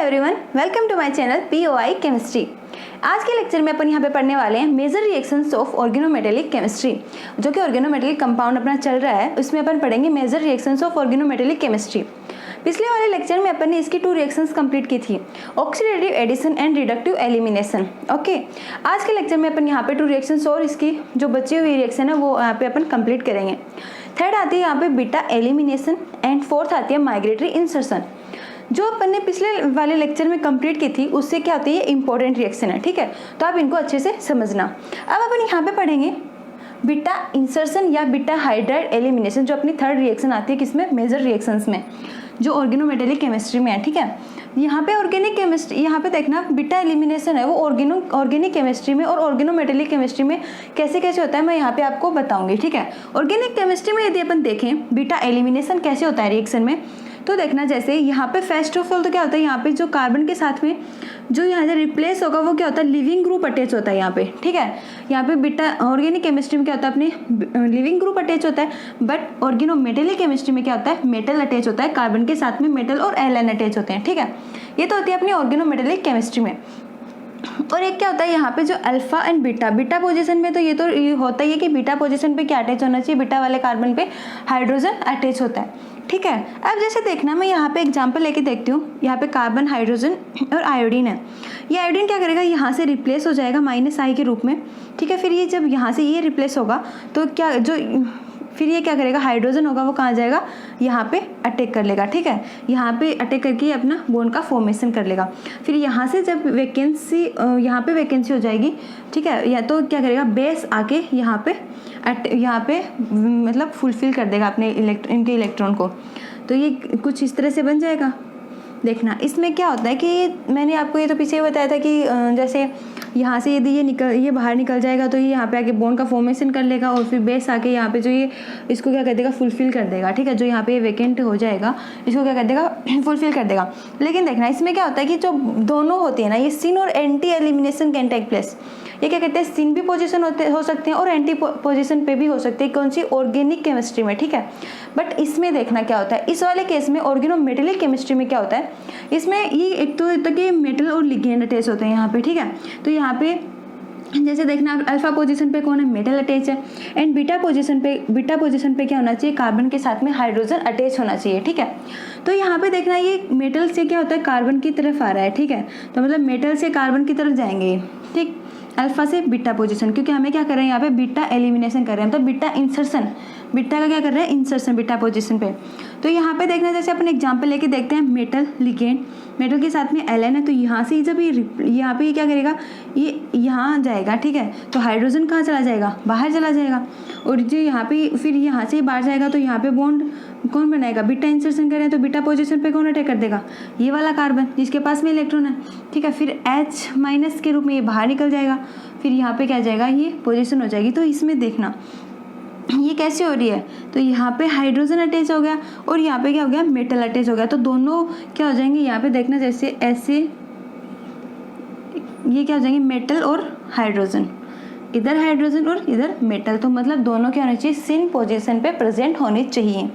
Everyone, welcome to my channel POI chemistry. आज के lecture में अपन यहाँ पे पढ़ने वाले हैं major reactions of organometallic chemistry. जो कि ऑर्गेनोमेटेलिक कंपाउंड अपना चल रहा है, उसमें अपन पढ़ेंगे major reactions of organometallic chemistry. पिछले वाले लेक्चर में अपन ने इसकी 2 रिएक्शंस कंप्लीट की थी, oxidative addition and reductive elimination. Okay, आज के लेक्चर में अपन यहाँ पे 2 रिएक्शंस और इसकी जो बची हुई रिएक्शन है वो यहाँ पे अपन कंप्लीट करेंगे। थर्ड आती है यहाँ पे बीटा एलिमिनेशन एंड फोर्थ आती है माइग्रेटरी इंसर्शन। जो अपन ने पिछले वाले लेक्चर में कंप्लीट की थी उससे क्या होती है, ये इंपॉर्टेंट रिएक्शन है, ठीक है। तो आप इनको अच्छे से समझना। अब अपन यहाँ पे पढ़ेंगे बीटा इंसर्शन या बीटा हाइड्राइड एलिमिनेशन, जो अपनी थर्ड रिएक्शन आती है किसमें, मेजर रिएक्शंस में, जो ऑर्गेनोमेटेलिक केमिस्ट्री में है, ठीक है। यहाँ पे ऑर्गेनिक केमिस्ट्री, यहाँ पे देखना बीटा एलिमिनेशन है वो ऑर्गेनिक केमिस्ट्री में और ऑर्गेनोमेटेलिक केमिस्ट्री में कैसे कैसे होता है मैं यहाँ पे आपको बताऊंगी, ठीक है। ऑर्गेनिक केमिस्ट्री में यदि अपन देखें बीटा एलिमिनेशन कैसे होता है रिएक्शन में, तो देखना जैसे यहाँ पे फर्स्ट ऑफ ऑल तो क्या होता है, यहाँ पे जो कार्बन के साथ में जो यहाँ से रिप्लेस होगा वो क्या होता है, लिविंग ग्रुप अटैच होता है यहाँ पे, ठीक है। यहाँ पे बीटा ऑर्गेनिक केमिस्ट्री में क्या होता है, अपने लिविंग ग्रुप अटैच होता है, बट ऑर्गेनोमेटेलिक केमिस्ट्री में क्या होता है, मेटल अटैच होता है, कार्बन के साथ में मेटल और एल्काइन अटैच होते हैं, ठीक है। ये तो होती है अपनी ऑर्गेनोमेटेलिक केमिस्ट्री में। और एक क्या होता है यहाँ पे जो अल्फा एंड बीटा पोजीशन में, तो ये होता ही है कि बीटा पोजीशन पे क्या अटैच होना चाहिए, बीटा वाले कार्बन पे हाइड्रोजन अटैच होता है, ठीक है। अब जैसे देखना, मैं यहाँ पे एग्जांपल लेके देखती हूँ। यहाँ पे कार्बन, हाइड्रोजन और आयोडीन है। ये आयोडीन क्या करेगा, यहाँ से रिप्लेस हो जाएगा -I के रूप में, ठीक है। फिर ये जब यहाँ से ये रिप्लेस होगा तो क्या फिर ये क्या करेगा, हाइड्रोजन होगा वो कहाँ जाएगा, यहाँ पे अटैक कर लेगा, ठीक है। यहाँ पे अटैक करके अपना बॉन्ड का फॉर्मेशन कर लेगा। फिर यहाँ से जब यहाँ पे वैकेंसी हो जाएगी, ठीक है, या तो क्या करेगा, बेस आके यहाँ पे मतलब फुलफिल कर देगा अपने इनके इलेक्ट्रॉन को। तो ये कुछ इस तरह से बन जाएगा। देखना इसमें क्या होता है कि मैंने आपको ये तो पीछे बताया था कि जैसे यहाँ से यदि ये बाहर निकल जाएगा तो ये यहाँ पे आके बॉन्ड का फॉर्मेशन कर लेगा और फिर बेस आके यहाँ पे जो ये इसको क्या कर देगा, फुलफिल कर देगा, ठीक है। जो यहाँ पे वैकेंट हो जाएगा इसको क्या कर देगा, फुलफिल कर देगा। लेकिन देखना इसमें क्या होता है कि जो दोनों होती है ना, ये सिन और anti elimination can take place. ये क्या कहते हैं, सिन भी पोजीशन हो सकते हैं और एंटी पोजीशन पे भी हो सकते हैं, कौन सी, ऑर्गेनिक केमिस्ट्री में, ठीक है। बट इसमें देखना क्या होता है, इस वाले केस में ऑर्गेनोमेटेलिक केमिस्ट्री में क्या होता है, इसमें ये एक तो कि मेटल और लिगेंड अटैच होते हैं यहाँ पे, ठीक है। तो यहाँ पे जैसे देखना अल्फा पोजीशन पे कौन है, मेटल अटैच है, एंड बीटा पोजीशन पे क्या होना चाहिए, कार्बन के साथ में हाइड्रोजन अटैच होना चाहिए, ठीक है। तो यहाँ पे देखना ये मेटल से क्या होता है, कार्बन की तरफ आ रहा है, ठीक है। तो मतलब मेटल से कार्बन की तरफ जाएंगे, ठीक, अल्फा से बीटा पोजीशन, क्योंकि हमें क्या कर रहे हैं यहाँ पे बीटा एलिमिनेशन कर रहे हैं, मतलब बीटा इंसर्शन, बीटा का क्या कर रहे हैं, इंसर्शन बीटा पोजीशन पे। तो यहाँ पे देखना जैसे अपन एग्जांपल लेके देखते हैं, मेटल लिगेंड, मेटल के साथ में एल्काइन है, तो यहाँ से जब यहाँ पे क्या करेगा, ये यहाँ जाएगा, ठीक है। तो हाइड्रोजन कहाँ चला जाएगा, बाहर चला जाएगा, और जो यहाँ पे फिर यहाँ से बाहर जाएगा तो यहाँ पे बॉन्ड कौन बनाएगा, बीटा इंसर्शन करें तो बीटा पोजीशन पे कौन अटैक कर देगा, ये वाला कार्बन जिसके पास में इलेक्ट्रॉन है, ठीक है। फिर H- के रूप में ये बाहर निकल जाएगा, फिर यहाँ पे क्या जाएगा, ये पोजीशन हो जाएगी। तो इसमें देखना ये कैसे हो रही है, तो यहाँ पे हाइड्रोजन अटैच हो गया और यहाँ पे क्या हो गया, मेटल अटैच हो गया। तो दोनों क्या हो जाएंगे, यहाँ पे देखना जैसे ऐसे ये क्या हो जाएंगे, मेटल और हाइड्रोजन, इधर हाइड्रोजन और इधर मेटल। तो मतलब दोनों क्या होना चाहिए, सिन पोजीशन पे प्रेजेंट होने चाहिए।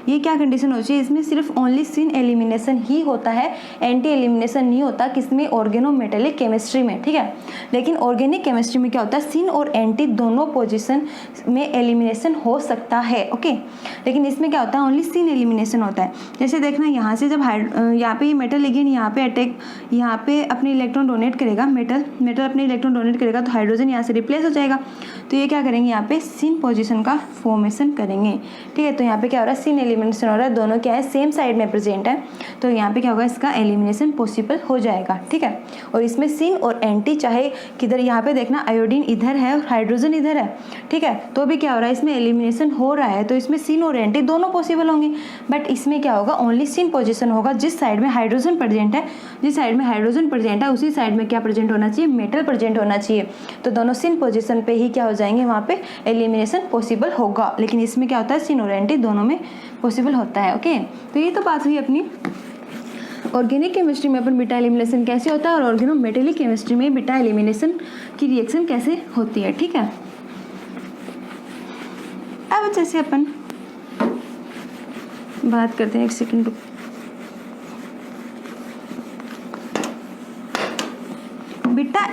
ये क्या कंडीशन होनी चाहिए, इसमें सिर्फ ओनली सिन एलिमिनेशन ही होता है, एंटी एलिमिनेशन नहीं होता, किसमें, ऑर्गेनोमेटेलिक केमिस्ट्री में, ठीक है। लेकिन ऑर्गेनिक केमिस्ट्री में क्या होता है, सिन और एंटी दोनों पोजीशन में एलिमिनेशन हो सकता है, ओके। लेकिन इसमें क्या होता है, ओनली सिन एलिमिनेशन होता है। जैसे देखना यहाँ से जब यहाँ पे मेटल लिगेंड यहाँ पे अटैक, यहाँ पे अपने इलेक्ट्रॉन डोनेट करेगा, मेटल अपने इलेक्ट्रॉन डोनेट करेगा, तो हाइड्रोजन यहाँ से रिप्लेस हो जाएगा। तो ये क्या करेंगे, यहाँ पे सिन पोजीशन का फॉर्मेशन करेंगे, ठीक है। तो यहाँ पे क्या हो रहा है, सिन एलिमिनेशन हो रहा है, दोनों क्या है, सेम साइड में प्रेजेंट है। तो यहाँ पे क्या होगा, इसका एलिमिनेशन पॉसिबल हो जाएगा, ठीक है। और इसमें सिन और एंटी चाहे किधर, यहाँ पे देखना आयोडीन इधर है और हाइड्रोजन इधर है, ठीक है। तो भी क्या हो रहा है, इसमें एलिमिनेशन हो रहा है, तो इसमें सिन और एंटी दोनों पॉसिबल होंगे। बट इसमें क्या होगा, ओनली सिन पोजीशन होगा, जिस साइड में हाइड्रोजन प्रेजेंट है, जिस साइड में हाइड्रोजन प्रेजेंट है उसी साइड में क्या प्रेजेंट होना चाहिए, मेटल प्रेजेंट होना चाहिए। तो दोनों सिन पोजीशन पे ही क्या हो जाएंगे, वहाँ पे एलिमिनेशन पॉसिबल होगा। लेकिन इसमें क्या होता है, सिन और एंटी दोनों में पॉसिबल होता है, ओके। तो ये तो बात हुई अपनी ऑर्गेनिक केमिस्ट्री में अपन बीटा एलिमिनेशन कैसे होता है और ऑर्गेनोमेटेलिक केमिस्ट्री में बीटा एलिमिनेशन की रिएक्शन कैसे होती है, ठीक है। अब जैसे अपन बात करते हैं, एक सेकंड,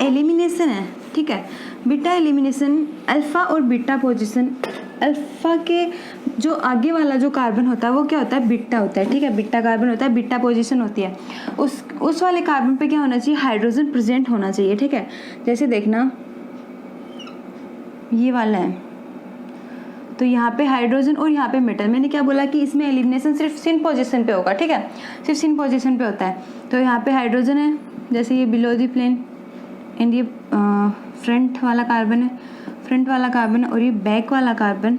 एलिमिनेशन है, ठीक है, बीटा एलिमिनेशन, अल्फ़ा और बीटा पोजीशन, अल्फ़ा के जो आगे वाला जो कार्बन होता है वो क्या होता है, बीटा होता है, ठीक है, बीटा कार्बन होता है, बीटा पोजीशन होती है। उस वाले कार्बन पे क्या होना चाहिए, हाइड्रोजन प्रेजेंट होना चाहिए, ठीक है। जैसे देखना ये वाला है, तो यहाँ पे हाइड्रोजन और यहाँ पे मेटल, मैंने क्या बोला कि इसमें एलिमिनेशन सिर्फ सिन पोजीशन पे होगा, ठीक है, सिर्फ सिन पोजीशन पे होता है। तो यहाँ पे हाइड्रोजन है, जैसे ये बिलो दी प्लेन, एंड ये फ्रंट वाला कार्बन है, फ्रंट वाला कार्बन, और ये बैक वाला कार्बन,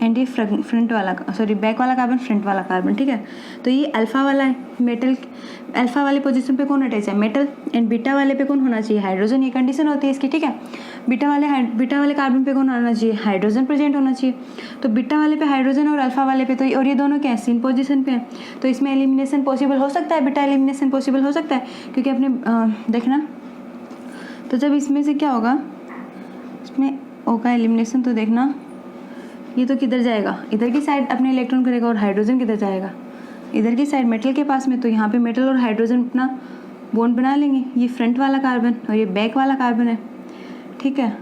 एंड ये फ्रंट वाला, सॉरी बैक वाला कार्बन, फ्रंट वाला कार्बन, ठीक है। तो ये अल्फ़ा वाला है, मेटल, अल्फ़ा वाले पोजीशन पे कौन अटैच है, मेटल, एंड बीटा वाले पे कौन होना चाहिए, हाइड्रोजन, ये कंडीशन होती है इसकी, ठीक है। बीटा वाले कार्बन पे कौन होना चाहिए, हाइड्रोजन प्रेजेंट होना चाहिए। तो बीटा वाले पे हाइड्रोजन और अल्फ़ा वाले पे, तो और ये दोनों क्या है, सिन पोजीशन पे है, तो इसमें एलिमिनेशन पॉसिबल हो सकता है, बीटा एलिमिनेशन पॉसिबल हो सकता है, क्योंकि अपने देखना, तो जब इसमें से क्या होगा, इसमें होगा एलिमिनेशन, तो देखना ये तो किधर जाएगा, इधर की साइड अपने इलेक्ट्रॉन करेगा, और हाइड्रोजन किधर जाएगा, इधर की साइड मेटल के पास में। तो यहाँ पे मेटल और हाइड्रोजन अपना बॉन्ड बना लेंगे, ये फ्रंट वाला कार्बन और ये बैक वाला कार्बन है, ठीक है,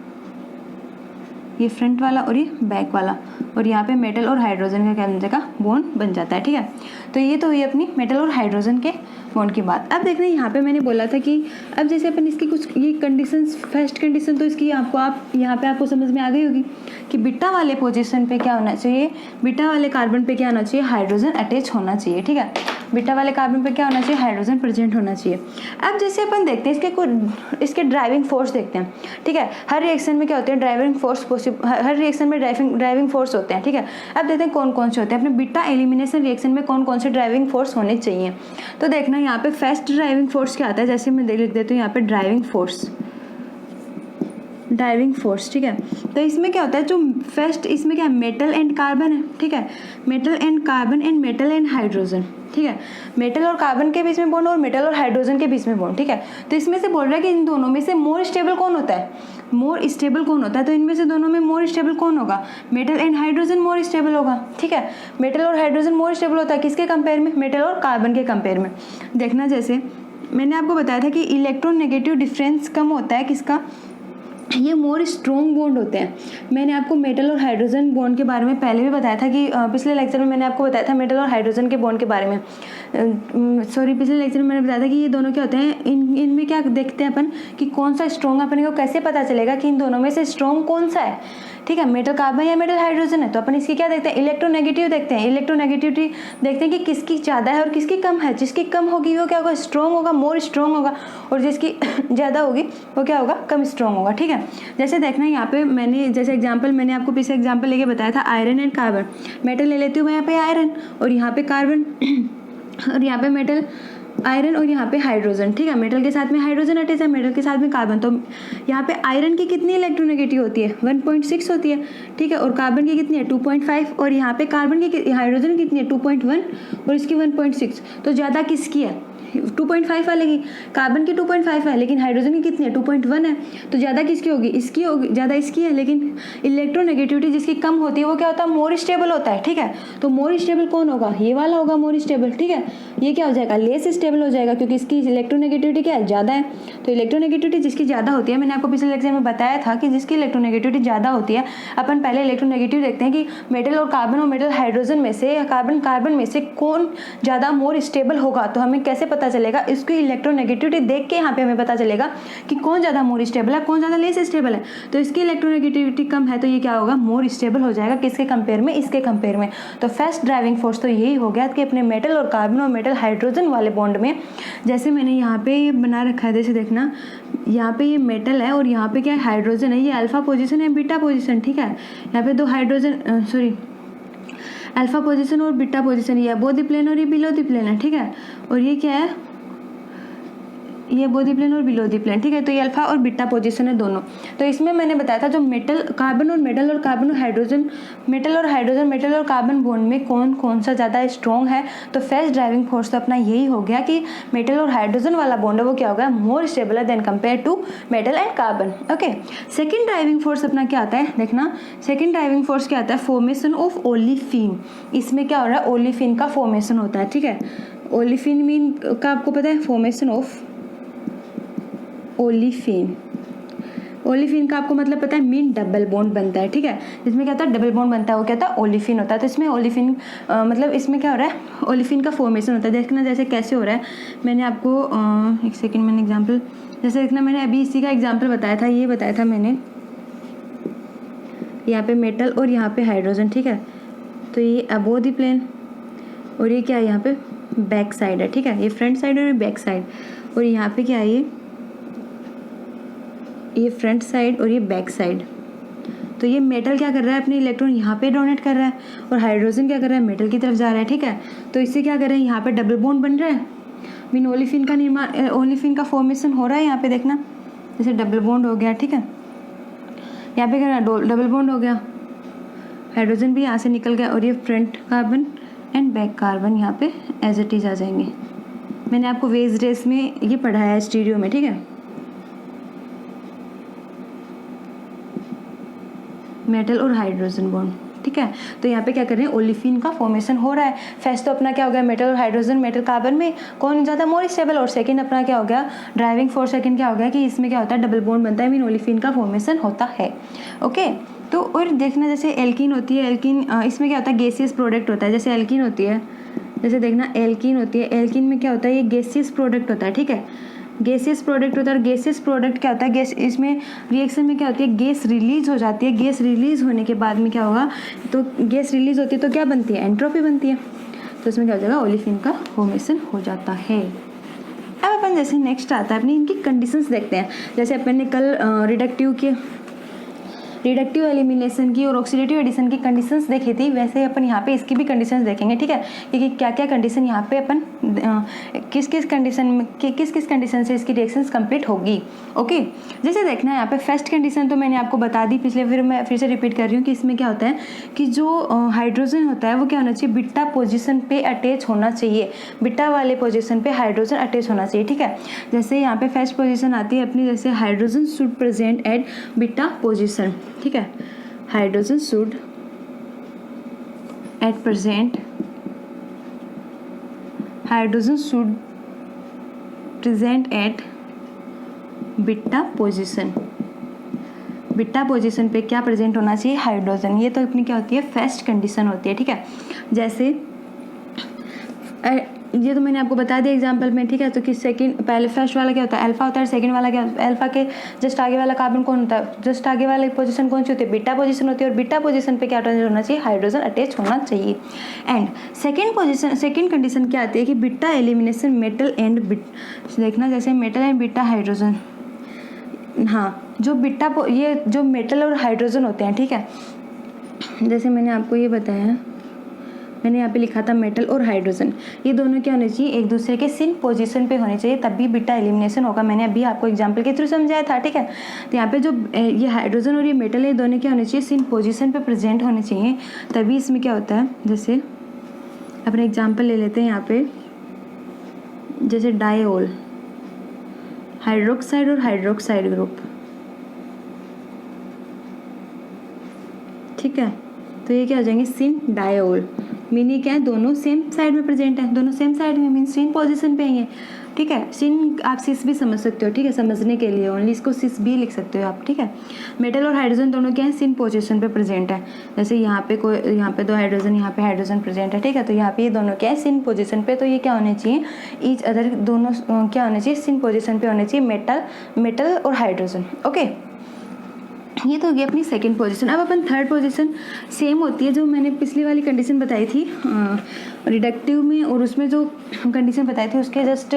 ये फ्रंट वाला और ये बैक वाला, और यहाँ पे मेटल और हाइड्रोजन का क्या बन जाएगा, बॉन्ड बन जाता है, ठीक है। तो ये तो हुई अपनी मेटल और हाइड्रोजन के बॉन्ड की बात। अब देखना यहाँ पे मैंने बोला था कि अब जैसे अपन इसकी कुछ ये कंडीशंस, फर्स्ट कंडीशन तो इसकी आपको यहाँ पे आपको समझ में आ गई होगी कि बीटा वाले पोजीशन पे क्या होना चाहिए, बीटा वाले कार्बन पे क्या होना चाहिए, हाइड्रोजन अटैच होना चाहिए, ठीक है, बीटा वाले कार्बन पे क्या होना चाहिए, हाइड्रोजन प्रेजेंट होना चाहिए। अब जैसे अपन देखते हैं इसके ड्राइविंग फोर्स देखते हैं, ठीक है, हर रिएक्शन में क्या होते हैं, ड्राइविंग फोर्स हर रिएक्शन में ड्राइविंग फोर्स होते हैं, ठीक है। अब देखते हैं कौन कौन से होते हैं, अपने बीटा एलिमिनेशन रिएक्शन में कौन कौन से ड्राइविंग फोर्स होने चाहिए। तो देखना यहाँ पे फर्स्ट ड्राइविंग फोर्स क्या आता है, जैसे मैं लिख देती हूँ यहाँ पे ड्राइविंग फोर्स, ठीक है। तो इसमें क्या होता है, जो फर्स्ट इसमें क्या है, मेटल एंड कार्बन है, ठीक है, metal and carbon and metal and hydrogen, ठीक है, मेटल और कार्बन के बीच में बॉन्ड और मेटल और हाइड्रोजन के बीच में बॉन्ड, ठीक है। तो इसमें से बोल रहा है कि इन दोनों में से मोर स्टेबल कौन होता है, मोर स्टेबल कौन होता है, तो इनमें से दोनों में मोर स्टेबल कौन होगा, metal and hydrogen more stable होगा, ठीक है, मेटल और हाइड्रोजन मोर स्टेबल होता है, किसके कंपेयर में, मेटल और कार्बन के कंपेयर में। देखना जैसे मैंने आपको बताया था कि इलेक्ट्रोनेगेटिव डिफरेंस कम होता है किसका, ये मोर स्ट्रॉन्ग बॉन्ड होते हैं। मैंने आपको मेटल और हाइड्रोजन बॉन्ड के बारे में पहले भी बताया था कि पिछले लेक्चर में मैंने आपको बताया था मेटल और हाइड्रोजन के बॉन्ड के बारे में, पिछले लेक्चर में मैंने बताया था कि ये दोनों क्या होते हैं, इनमें क्या देखते हैं अपन कि कौन सा स्ट्रॉन्ग, अपन को कैसे पता चलेगा कि इन दोनों में से स्ट्रॉन्ग कौन सा है, ठीक है, मेटल कार्बन या मेटल हाइड्रोजन है। तो अपन इसकी क्या देखते हैं, इलेक्ट्रोनेगेटिव देखते हैं, इलेक्ट्रोनेगेटिविटी देखते हैं कि किसकी ज़्यादा है और किसकी कम है। जिसकी कम होगी वो क्या होगा, स्ट्रॉन्ग होगा, मोर स्ट्रॉन्ग होगा, और जिसकी ज़्यादा होगी वो क्या होगा, कम स्ट्रॉन्ग होगा, ठीक है। जैसे देखना यहाँ पे मैंने जैसे एग्जाम्पल मैंने आपको पीछे एग्जाम्पल लेके बताया था, आयरन एंड कार्बन, मेटल ले लेती हूँ मैं यहाँ पे आयरन, और यहाँ पे कार्बन और यहाँ पे मेटल, आयरन और यहाँ पे हाइड्रोजन, ठीक है, मेटल के साथ में हाइड्रोजन अटैच है, मेटल के साथ में कार्बन। तो यहाँ पे आयरन की कितनी इलेक्ट्रोनेगेटिव होती है, 1.6 होती है, ठीक है, और कार्बन की कितनी है, 2.5, और यहाँ पे कार्बन की हाइड्रोजन कितनी है, 2.1, और इसकी 1.6। तो ज़्यादा किसकी है, 2.5 वाले की, कार्बन की 2.5 है, लेकिन हाइड्रोजन की कितनी है, 2.1 है। तो ज़्यादा किसकी होगी, इसकी होगी, ज़्यादा इसकी है, लेकिन इलेक्ट्रोनेगेटिविटी जिसकी कम होती है वो क्या होता है, मोर स्टेबल होता है, ठीक है। तो मोर स्टेबल कौन होगा, ये वाला होगा मोर स्टेबल, ठीक है। ये क्या हो जाएगा, लेस स्टेबल हो जाएगा, क्योंकि इसकी इलेक्ट्रोनेगेटिविटी क्या है, ज़्यादा है। तो इलेक्ट्रोनेगेटिविटी जिसकी ज़्यादा होती है, मैंने आपको पिछले लेक्चर में बताया था कि जिसकी इलेक्ट्रोनेगेटिविटी ज़्यादा होती है, अपन पहले इलेक्ट्रोनेगेटिव देखते हैं कि मेटल और मेटल हाइड्रोजन में से, कार्बन में से कौन ज़्यादा मोर स्टेबल होगा। तो हमें कैसे पता चलेगा, इसकी इलेक्ट्रोनेगेटिविटी देख के यहाँ पे हमें पता चलेगा कि कौन ज़्यादा मोर स्टेबल है, कौन ज़्यादा लेस स्टेबल है। तो इसकी इलेक्ट्रोनेगेटिविटी कम है, तो ये क्या होगा, मोर स्टेबल हो जाएगा, किसके कंपेयर में, इसके कंपेयर में। तो फर्स्ट ड्राइविंग फोर्स तो यही हो गया कि अपने मेटल और कार्बन और मेटल हाइड्रोजन वाले बॉन्ड में, जैसे मैंने यहाँ पे ये बना रखा है, जैसे देखना यहाँ पे ये मेटल है और यहाँ पे क्या है, हाइड्रोजन है, ये अल्फा पोजीशन है, बीटा पोजीशन, ठीक है। यहाँ पे दो हाइड्रोजन अल्फा पोजीशन और बीटा पोजीशन, ये अबोव द प्लेन और ये बिलो द प्लेन है, ठीक है। और ये क्या है, ये अबोव द प्लेन और बिलो द प्लेन, ठीक है। तो ये अल्फा और बीटा पोजीशन है दोनों। तो इसमें मैंने बताया था जो कार्बन और हाइड्रोजन, मेटल और कार्बन बॉन्ड में कौन कौन सा ज़्यादा स्ट्रॉन्ग है। तो फर्स्ट ड्राइविंग फोर्स तो अपना यही हो गया कि मेटल और हाइड्रोजन वाला बॉन्ड है वो क्या होगा, मोर स्टेबल है than compare to metal and carbon, okay. Second driving force अपना क्या आता है, देखना सेकेंड ड्राइविंग फोर्स क्या आता है, फॉर्मेशन ऑफ ओलिफिन। इसमें क्या हो रहा है, ओलिफिन का फॉर्मेशन होता है, ठीक है। ओलिफिन मीन का आपको पता है, फॉर्मेशन ऑफ ओलिफिन। ओलिफिन का आपको मतलब पता है, मीन डबल बॉन्ड बनता है, ठीक है। इसमें क्या होता है, डबल बॉन्ड बनता है, वो क्या होता है, ओलिफिन होता है। तो इसमें ओलिफिन मतलब इसमें क्या हो रहा है, ओलिफिन का फॉर्मेशन होता है। देखना जैसे कैसे हो रहा है, मैंने आपको एक सेकेंड मैंने एग्जाम्पल, जैसे देखना मैंने अभी इसी का एग्जाम्पल बताया था, ये बताया था मैंने, यहाँ पे मेटल और यहाँ पे हाइड्रोजन, ठीक है। तो ये अबोव द प्लेन और ये क्या है, यहाँ पे बैक साइड है, ठीक है। ये फ्रंट साइड और ये बैक साइड, और यहाँ पे क्या है, ये फ्रंट साइड और ये बैक साइड। तो ये मेटल क्या कर रहा है, अपने इलेक्ट्रॉन यहाँ पे डोनेट कर रहा है, और हाइड्रोजन क्या कर रहा है, मेटल की तरफ जा रहा है, ठीक है। तो इससे क्या कर रहे हैं, यहाँ पे डबल बॉन्ड बन रहा है, मीन ओलिफिन का निर्माण, ओलिफिन का फॉर्मेशन हो रहा है। यहाँ पे देखना जैसे डबल बॉन्ड हो गया, ठीक है। यहाँ पे क्या डबल बॉन्ड हो गया, हाइड्रोजन भी यहाँ से निकल गया, और ये front carbon and back carbon यहाँ पे एज इट इज आ जाएंगे। मैंने आपको वेज रेस में ये पढ़ाया है स्टीरियो में, ठीक है। मेटल और हाइड्रोजन बॉन्ड, ठीक है। तो यहाँ पे क्या कर रहे हैं, ओलिफिन का फॉर्मेशन हो रहा है। फर्स्ट तो अपना क्या हो गया, मेटल और हाइड्रोजन, मेटल कार्बन में कौन ज़्यादा मोर स्टेबल, और सेकंड अपना क्या हो गया, ड्राइविंग फोर्स सेकंड क्या हो गया कि इसमें क्या होता है, डबल बॉन्ड बनता है, मीन ओलिफिन का फॉर्मेशन होता है। ओके, तो और देखना जैसे एल्कीन होती है, एल्कीन इसमें क्या होता है, गैसियस प्रोडक्ट होता है। जैसे एल्कीन होती है, जैसे देखना एल्कीन होती है, एल्कीन में क्या होता है, ये गैसियस प्रोडक्ट होता है, ठीक है। गैसियस प्रोडक्ट होता है, और गैसियस प्रोडक्ट क्या होता है, गैस, इसमें रिएक्शन में क्या होती है, गैस रिलीज हो जाती है। गैस रिलीज होने के बाद में क्या होगा, तो गैस रिलीज होती है तो क्या बनती है, एंट्रोपी बनती है। तो इसमें क्या हो जाएगा, ओलिफिन का फॉर्मेशन हो जाता है। अब अपन जैसे नेक्स्ट आता है अपनी इनकी कंडीशंस देखते हैं। जैसे अपन ने कल रिडक्टिव एलिमिनेशन की और ऑक्सीडेटिव एडिशन की कंडीशंस देखी थी, वैसे अपन यहाँ पे इसकी भी कंडीशंस देखेंगे, ठीक है। कि क्या क्या कंडीशन यहाँ पे अपन किस किस कंडीशन से इसकी रिएक्शंस कंप्लीट होगी। ओके, जैसे देखना है यहाँ पे फर्स्ट कंडीशन तो मैंने आपको बता दी पिछले, फिर मैं फिर से रिपीट कर रही हूँ कि इसमें क्या होता है कि जो हाइड्रोजन होता है वो क्या होना चाहिए, बिट्टा पोजिशन पे अटैच होना चाहिए, बिट्टा वाले पोजिशन पे हाइड्रोजन अटैच होना चाहिए, ठीक है। जैसे यहाँ पे फर्स्ट पोजिशन आती है अपनी, जैसे hydrogen should present at beta position, ठीक है। Hydrogen should at present, hydrogen should present at beta position. Beta position पे क्या प्रेजेंट होना चाहिए, हाइड्रोजन। ये तो अपनी क्या होती है, फर्स्ट कंडीशन होती है, ठीक है। जैसे ये तो मैंने आपको बता दिया एग्जांपल में, ठीक है। तो कि सेकंड, पहले फर्स्ट वाला क्या होता है, अल्फा होता है, सेकंड वाला क्या, अल्फा के जस्ट आगे वाला कार्बन कौन होता है, जस्ट आगे वाला पोजीशन कौन सी होती है, बीटा पोजीशन होती है, और बीटा पोजीशन पे क्या अटैच होना चाहिए, हाइड्रोजन अटैच होना चाहिए। And second position, second condition क्या आती है कि बीटा एलिमिनेशन मेटल एंड देखना जैसे मेटल एंड बीटा हाइड्रोजन, हाँ जो बीटा ये जो मेटल और हाइड्रोजन होते हैं, ठीक है। जैसे मैंने आपको ये बताया, मैंने यहाँ पे लिखा था मेटल और हाइड्रोजन, ये दोनों क्या होने चाहिए, एक दूसरे के सिन पोजीशन पे होने चाहिए, तभी बीटा एलिमिनेशन होगा। मैंने अभी आपको एग्जांपल के थ्रू समझाया था, ठीक है। तो यहाँ पे जो ये हाइड्रोजन और ये मेटल है, दोनों क्या होने चाहिए, सिन पोजीशन पे प्रेजेंट होने चाहिए, तभी इसमें क्या होता है। जैसे अपने एग्जाम्पल ले लेते हैं यहाँ पे, जैसे डायोल, हाइड्रोक्साइड और हाइड्रोक्साइड ग्रुप, ठीक है। तो ये क्या हो जाएंगे, सिन डायोल, मीनिंग क्या है, दोनों सेम साइड में प्रेजेंट है, दोनों सेम साइड में मीन सिन पोजीशन पे हैं, ठीक है। सिन आप सिस भी समझ सकते हो, ठीक है, समझने के लिए ओनली इसको सिस भी लिख सकते हो आप, ठीक है। मेटल और हाइड्रोजन दोनों क्या है, सिन पोजीशन पे प्रेजेंट है। जैसे यहाँ पे यहाँ पे दो हाइड्रोजन, यहाँ पे हाइड्रोजन प्रेजेंट है, ठीक है। तो यहाँ पे ये दोनों क्या है, सिन पोजीशन पे। तो ये क्या होने चाहिए, ईच अदर, दोनों क्या होने चाहिए, सिन पोजीशन पे होने चाहिए, मेटल और हाइड्रोजन। ओके, ये तो होगी अपनी सेकंड पोजीशन। अब अपन थर्ड पोजीशन सेम होती है जो मैंने पिछली वाली कंडीशन बताई थी रिडक्टिव में, और उसमें जो कंडीशन बताई थी उसके जस्ट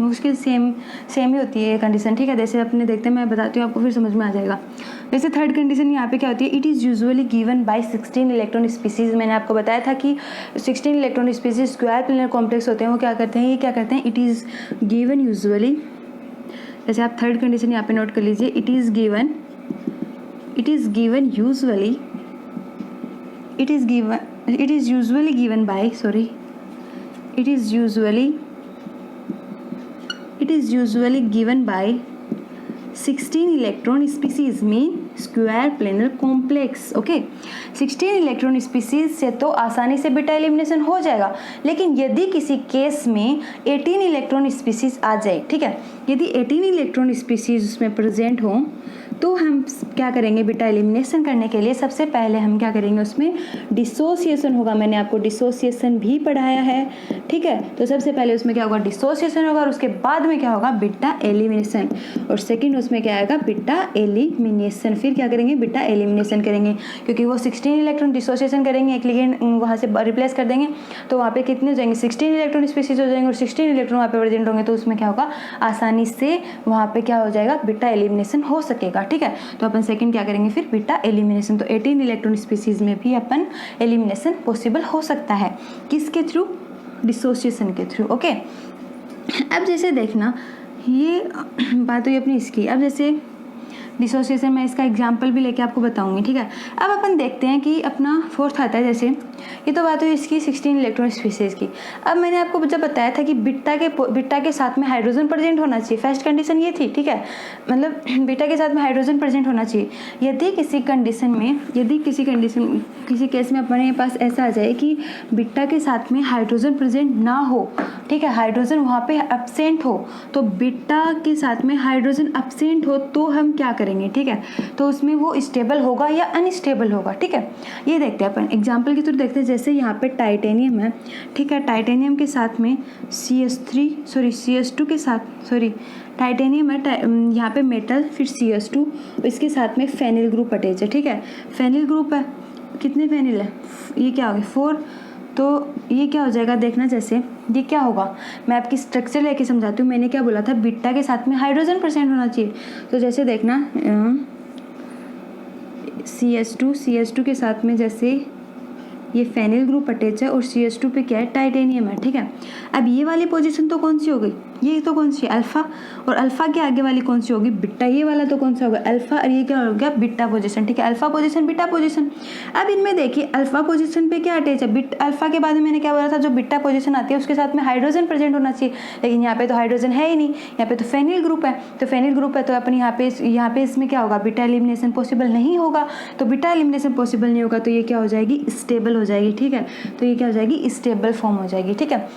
उसके सेम ही होती है ये कंडीशन, ठीक है। जैसे अपने देखते हैं, मैं बताती हूँ आपको, फिर समझ में आ जाएगा। जैसे थर्ड कंडीशन यहाँ पे क्या होती है, it is usually given by 16 electron species. मैंने आपको बताया था कि 16 electron species square planar complex होते हैं, वो क्या करते हैं, ये क्या करते हैं, इट इज़ गिवन यूजुअली। जैसे आप थर्ड कंडीशन यहाँ पे नोट कर लीजिए, it is given usually given by 16 electron species में square planar complex. Okay, 16 electron species से तो आसानी से बीटा एलिमिनेशन हो जाएगा, लेकिन यदि किसी केस में 18 इलेक्ट्रॉन स्पीसीज आ जाए, ठीक है, यदि 18 इलेक्ट्रॉन स्पीसीज उसमें प्रेजेंट हो तो हम क्या करेंगे, बीटा एलिमिनेशन करने के लिए सबसे पहले हम क्या करेंगे, उसमें डिसोसिएशन होगा। मैंने आपको डिसोसिएशन भी पढ़ाया है, ठीक है। तो सबसे पहले उसमें क्या होगा, डिसोसिएशन होगा, और उसके बाद में क्या होगा, बीटा एलिमिनेशन, और सेकंड उसमें क्या आएगा, बीटा एलिमिनेशन। फिर क्या करेंगे, बीटा एलिमिनेशन करेंगे, क्योंकि वो 16 इलेक्ट्रॉन डिसोसिएशन करेंगे, एक लिगेंड वहाँ से रिप्लेस कर देंगे, तो वहाँ पे कितने हो जाएंगे, 16 इलेक्ट्रॉन स्पीसीज हो जाएंगे, और 16 इलेक्ट्रॉन वहाँ पे प्रेजेंट होंगे, तो उसमें क्या होगा, आसानी से वहाँ पे क्या हो जाएगा, बीटा एलिमिनेशन हो सकेगा, ठीक है। तो अपन सेकंड क्या करेंगे, फिर बीटा एलिमिनेशन। तो 18 इलेक्ट्रॉन स्पीसीज में भी अपन एलिमिनेशन पॉसिबल हो सकता है, किसके थ्रू, डिसोसिएशन के थ्रू, ओके। अब जैसे देखना, ये बात हुई अपनी इसकी। अब जैसे डिसोसिएशन में इसका एग्जाम्पल भी लेके आपको बताऊंगी, ठीक है। अब अपन देखते हैं कि अपना फोर्थ आता है, जैसे ये तो बात हुई इसकी 16 इलेक्ट्रॉन स्पीसीज की। अब मैंने आपको जब बताया था कि बीटा के साथ में हाइड्रोजन प्रेजेंट होना चाहिए, फर्स्ट कंडीशन ये थी, ठीक है, मतलब बीटा के साथ में हाइड्रोजन प्रेजेंट होना चाहिए। यदि किसी केस में अपने पास ऐसा आ जाए कि बीटा के साथ में हाइड्रोजन प्रेजेंट ना हो, ठीक है, हाइड्रोजन वहाँ पे एब्सेंट हो, तो बीटा के साथ में हाइड्रोजन एब्सेंट हो तो हम क्या करेंगे, ठीक है, तो उसमें वो स्टेबल होगा या अनस्टेबल होगा, ठीक है। ये देखते हैं अपन एग्जांपल के थ्रू देखते हैं। जैसे यहाँ पे टाइटेनियम है, ठीक है, टाइटेनियम के साथ में CS2 के साथ, टाइटेनियम है, यहाँ पे मेटल, फिर CS2, इसके साथ में फेनिल ग्रुप अटैच है, ठीक है। फेनिल ग्रुप है, कितने फेनिल है, ये क्या हो गया, 4। तो ये क्या हो जाएगा, देखना, जैसे ये क्या होगा, मैं आपकी स्ट्रक्चर लेके समझाती हूँ। मैंने क्या बोला था, बीटा के साथ में हाइड्रोजन प्रेजेंट होना चाहिए। तो जैसे देखना, CS2 के साथ में जैसे ये फेनिल ग्रुप अटैच है, और CS2 पे क्या है, टाइटेनियम है, ठीक है। अब ये वाली पोजीशन तो कौन सी हो गई, ये तो कौन सी, अल्फा, और अल्फा के आगे वाली कौन सी होगी, बीटा। ये वाला तो कौन सा होगा, अल्फा, और ये क्या हो गया, बीटा पोजीशन, ठीक है, अल्फा पोजीशन, बीटा पोजीशन। अब इनमें देखिए अल्फा पोजीशन पे क्या अटैच है, अल्फा के बाद में मैंने क्या बोला था, जो बीटा पोजीशन आती है उसके साथ में हाइड्रोजन प्रेजेंट होना चाहिए, लेकिन यहाँ पे तो हाइड्रोजन है ही नहीं, यहाँ पे तो फेनिल ग्रुप है। तो फेनिल ग्रुप है तो अपन यहाँ पे इसमें क्या होगा, बीटा एलिमिनेशन पॉसिबल नहीं होगा। तो बीटा एलिमिनेशन पॉसिबल नहीं होगा तो ये क्या हो जाएगी, स्टेबल हो जाएगी, ठीक है। तो ये क्या हो जाएगी, स्टेबल फॉर्म हो जाएगी, ठीक है।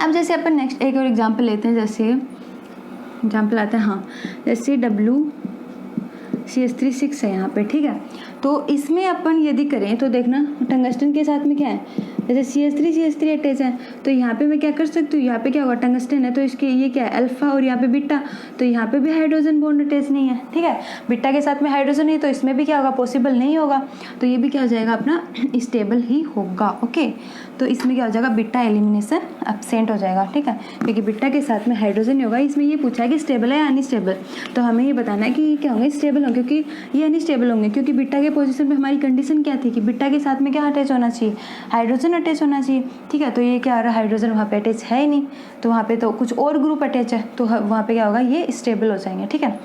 अब जैसे अपन नेक्स्ट एक और एग्जांपल लेते हैं। जैसे एग्जांपल आता है, हाँ, जैसे WCS36 है यहाँ पे, ठीक है। तो इसमें अपन यदि करें तो देखना, टंगस्टन के साथ में क्या है, जैसे CS3 अटैच है, तो यहाँ पे मैं क्या कर सकती हूँ, यहाँ पे क्या होगा, टंगस्टन है, तो इसके ये क्या है, अल्फा, और यहाँ पे बीटा, तो यहाँ पे भी हाइड्रोजन बॉन्ड अटैच नहीं है, ठीक है। बीटा के साथ में हाइड्रोजन नहीं, तो इसमें भी क्या होगा, पॉसिबल नहीं होगा, तो ये भी क्या हो जाएगा, अपना स्टेबल ही होगा, ओके। तो इसमें क्या हो जाएगा, बीटा एलिमिनेशन एब्सेंट हो जाएगा, ठीक है, क्योंकि बीटा के साथ में हाइड्रोजन नहीं होगा। इसमें ये पूछा है कि स्टेबल है या अनस्टेबल, तो हमें ये बताना है कि ये क्या होंगे, स्टेबल होंगे, क्योंकि ये अनस्टेबल होंगे, क्योंकि बीटा के पोजीशन पे हमारी कंडीशन क्या थी कि बीटा के साथ में क्या अटैच होना चाहिए, हाइड्रोजन अटैच होना चाहिए, ठीक है। तो ये क्या हो रहा है, हाइड्रोजन वहाँ पे अटैच है ही नहीं, तो वहाँ पे तो कुछ और ग्रुप अटैच है, तो वहाँ पे क्या होगा, ये स्टेबल हो जाएंगे, ठीक है।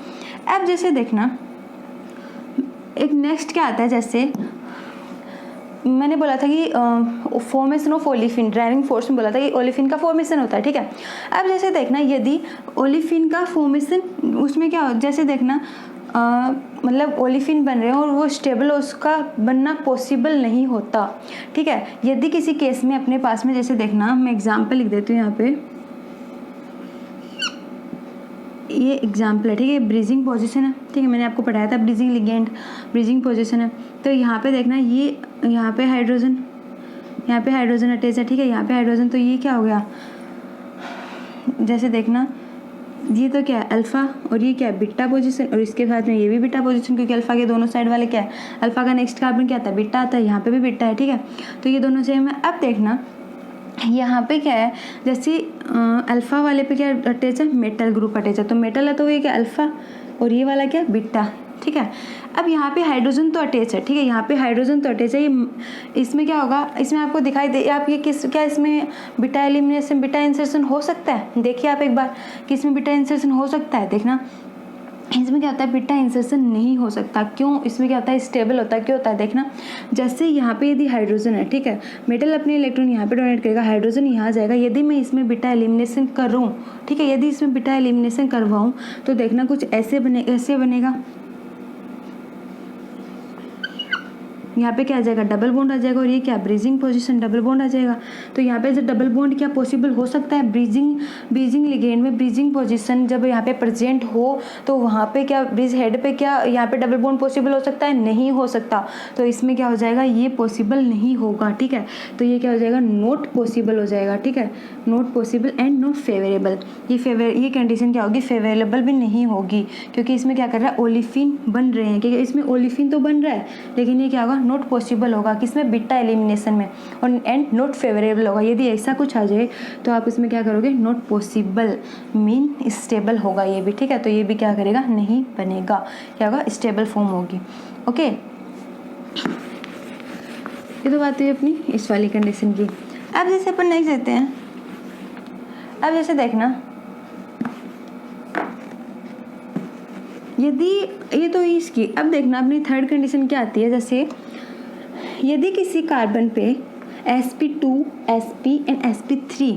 अब जैसे देखना, एक नेक्स्ट क्या आता है, जैसे मैंने बोला था कि formation of olefin, driving force में बोला था कि ओलिफिन का फॉर्मेशन होता है, ठीक है। अब जैसे देखना, यदि ओलिफिन का फॉर्मेशन, उसमें क्या हो, जैसे देखना, मतलब ओलिफिन बन रहे हैं और वो स्टेबल, उसका बनना पॉसिबल नहीं होता, ठीक है। यदि किसी केस में अपने पास में, जैसे देखना, मैं एग्जाम्पल लिख देती हूँ यहाँ पे, ये एग्जाम्पल है, ठीक है, ब्रीजिंग पोजीशन है, ठीक है, मैंने आपको पढ़ाया था ब्रीजिंग लिगेंड, ब्रीजिंग पोजीशन है। तो यहाँ पे देखना, ये यहाँ पे हाइड्रोजन अटैच है, ठीक है, यहाँ पे हाइड्रोजन, तो ये क्या हो गया, जैसे देखना, ये तो क्या है, अल्फा, और ये क्या है, बीटा पोजीशन, और इसके साथ में ये भी बीटा पोजीशन, क्योंकि अल्फा के दोनों साइड वाले क्या है, अल्फा का नेक्स्ट कार्बन क्या आता है, बीटा आता है, यहाँ पे भी बीटा है, ठीक है। तो ये दोनों सेम है। अब देखना, यहाँ पे क्या है, जैसे अल्फा वाले पे क्या अटैच है, मेटल ग्रुप अटैच है, तो मेटल है तो ये क्या, अल्फा, और ये वाला क्या, बीटा, ठीक है। अब यहाँ पे हाइड्रोजन तो अटैच है, ठीक है, यहाँ पे हाइड्रोजन तो अटैच है, ये इसमें क्या होगा, इसमें आपको दिखाई दे, आप ये क्या इसमें बीटा एलिमिनेशन, बीटा इंसर्शन हो सकता है, देखिए आप एक बार कि इसमें बीटा इंसर्शन हो सकता है, देखना इसमें क्या होता है, बीटा इंसर्शन नहीं हो सकता, क्यों, इसमें क्या होता है, स्टेबल होता है, क्यों होता है, देखना, जैसे यहाँ पे यदि हाइड्रोजन है, ठीक है, मेटल अपने इलेक्ट्रॉन यहाँ पे डोनेट करेगा, हाइड्रोजन यहाँ जाएगा, यदि मैं इसमें बीटा एलिमिनेशन करूँ, ठीक है, यदि इसमें बीटा एलिमिनेशन करवाऊँ तो देखना कुछ ऐसे बनेगा, यहाँ पे क्या आ जाएगा, डबल बॉन्ड आ जाएगा, और ये क्या, ब्रीजिंग पोजीशन, डबल बॉन्ड आ जाएगा। तो यहाँ पे जो डबल बॉन्ड क्या पॉसिबल हो सकता है, ब्रीजिंग लिगेंड में ब्रीजिंग पोजीशन जब यहाँ पे प्रेजेंट हो तो वहाँ पे क्या ब्रिज हेड पे क्या यहाँ पे डबल बॉन्ड पॉसिबल हो सकता है, नहीं हो सकता। तो इसमें क्या हो जाएगा, ये पॉसिबल नहीं होगा, ठीक है। तो ये क्या हो जाएगा, नॉट पॉसिबल हो जाएगा, ठीक है, not possible and not favourable. ये कंडीशन क्या होगी, फेवरेबल भी नहीं होगी, क्योंकि इसमें क्या कर रहा है, ओलिफिन बन रहे हैं, क्योंकि इसमें ओलिफिन तो बन रहा है, लेकिन ये क्या होगा, नॉट पॉसिबल होगा किसमें, बीटा एलिमिनेशन में, और एंड नॉट फेवरेबल होगा। यदि ऐसा कुछ आ जाए तो आप इसमें क्या करोगे, नॉट पॉसिबल मीन स्टेबल होगा ये भी, ठीक है। तो ये भी क्या करेगा, नहीं बनेगा, क्या होगा, स्टेबल फॉर्म होगी। ओके, ये तो बात हुई अपनी इस वाली कंडीशन की। अब जैसे अपन नेक्स्ट देते हैं, अब जैसे देखना, यदि ये तो इसकी, अब देखना अपनी थर्ड कंडीशन क्या आती है, जैसे यदि किसी कार्बन पे sp2 sp एंड sp3,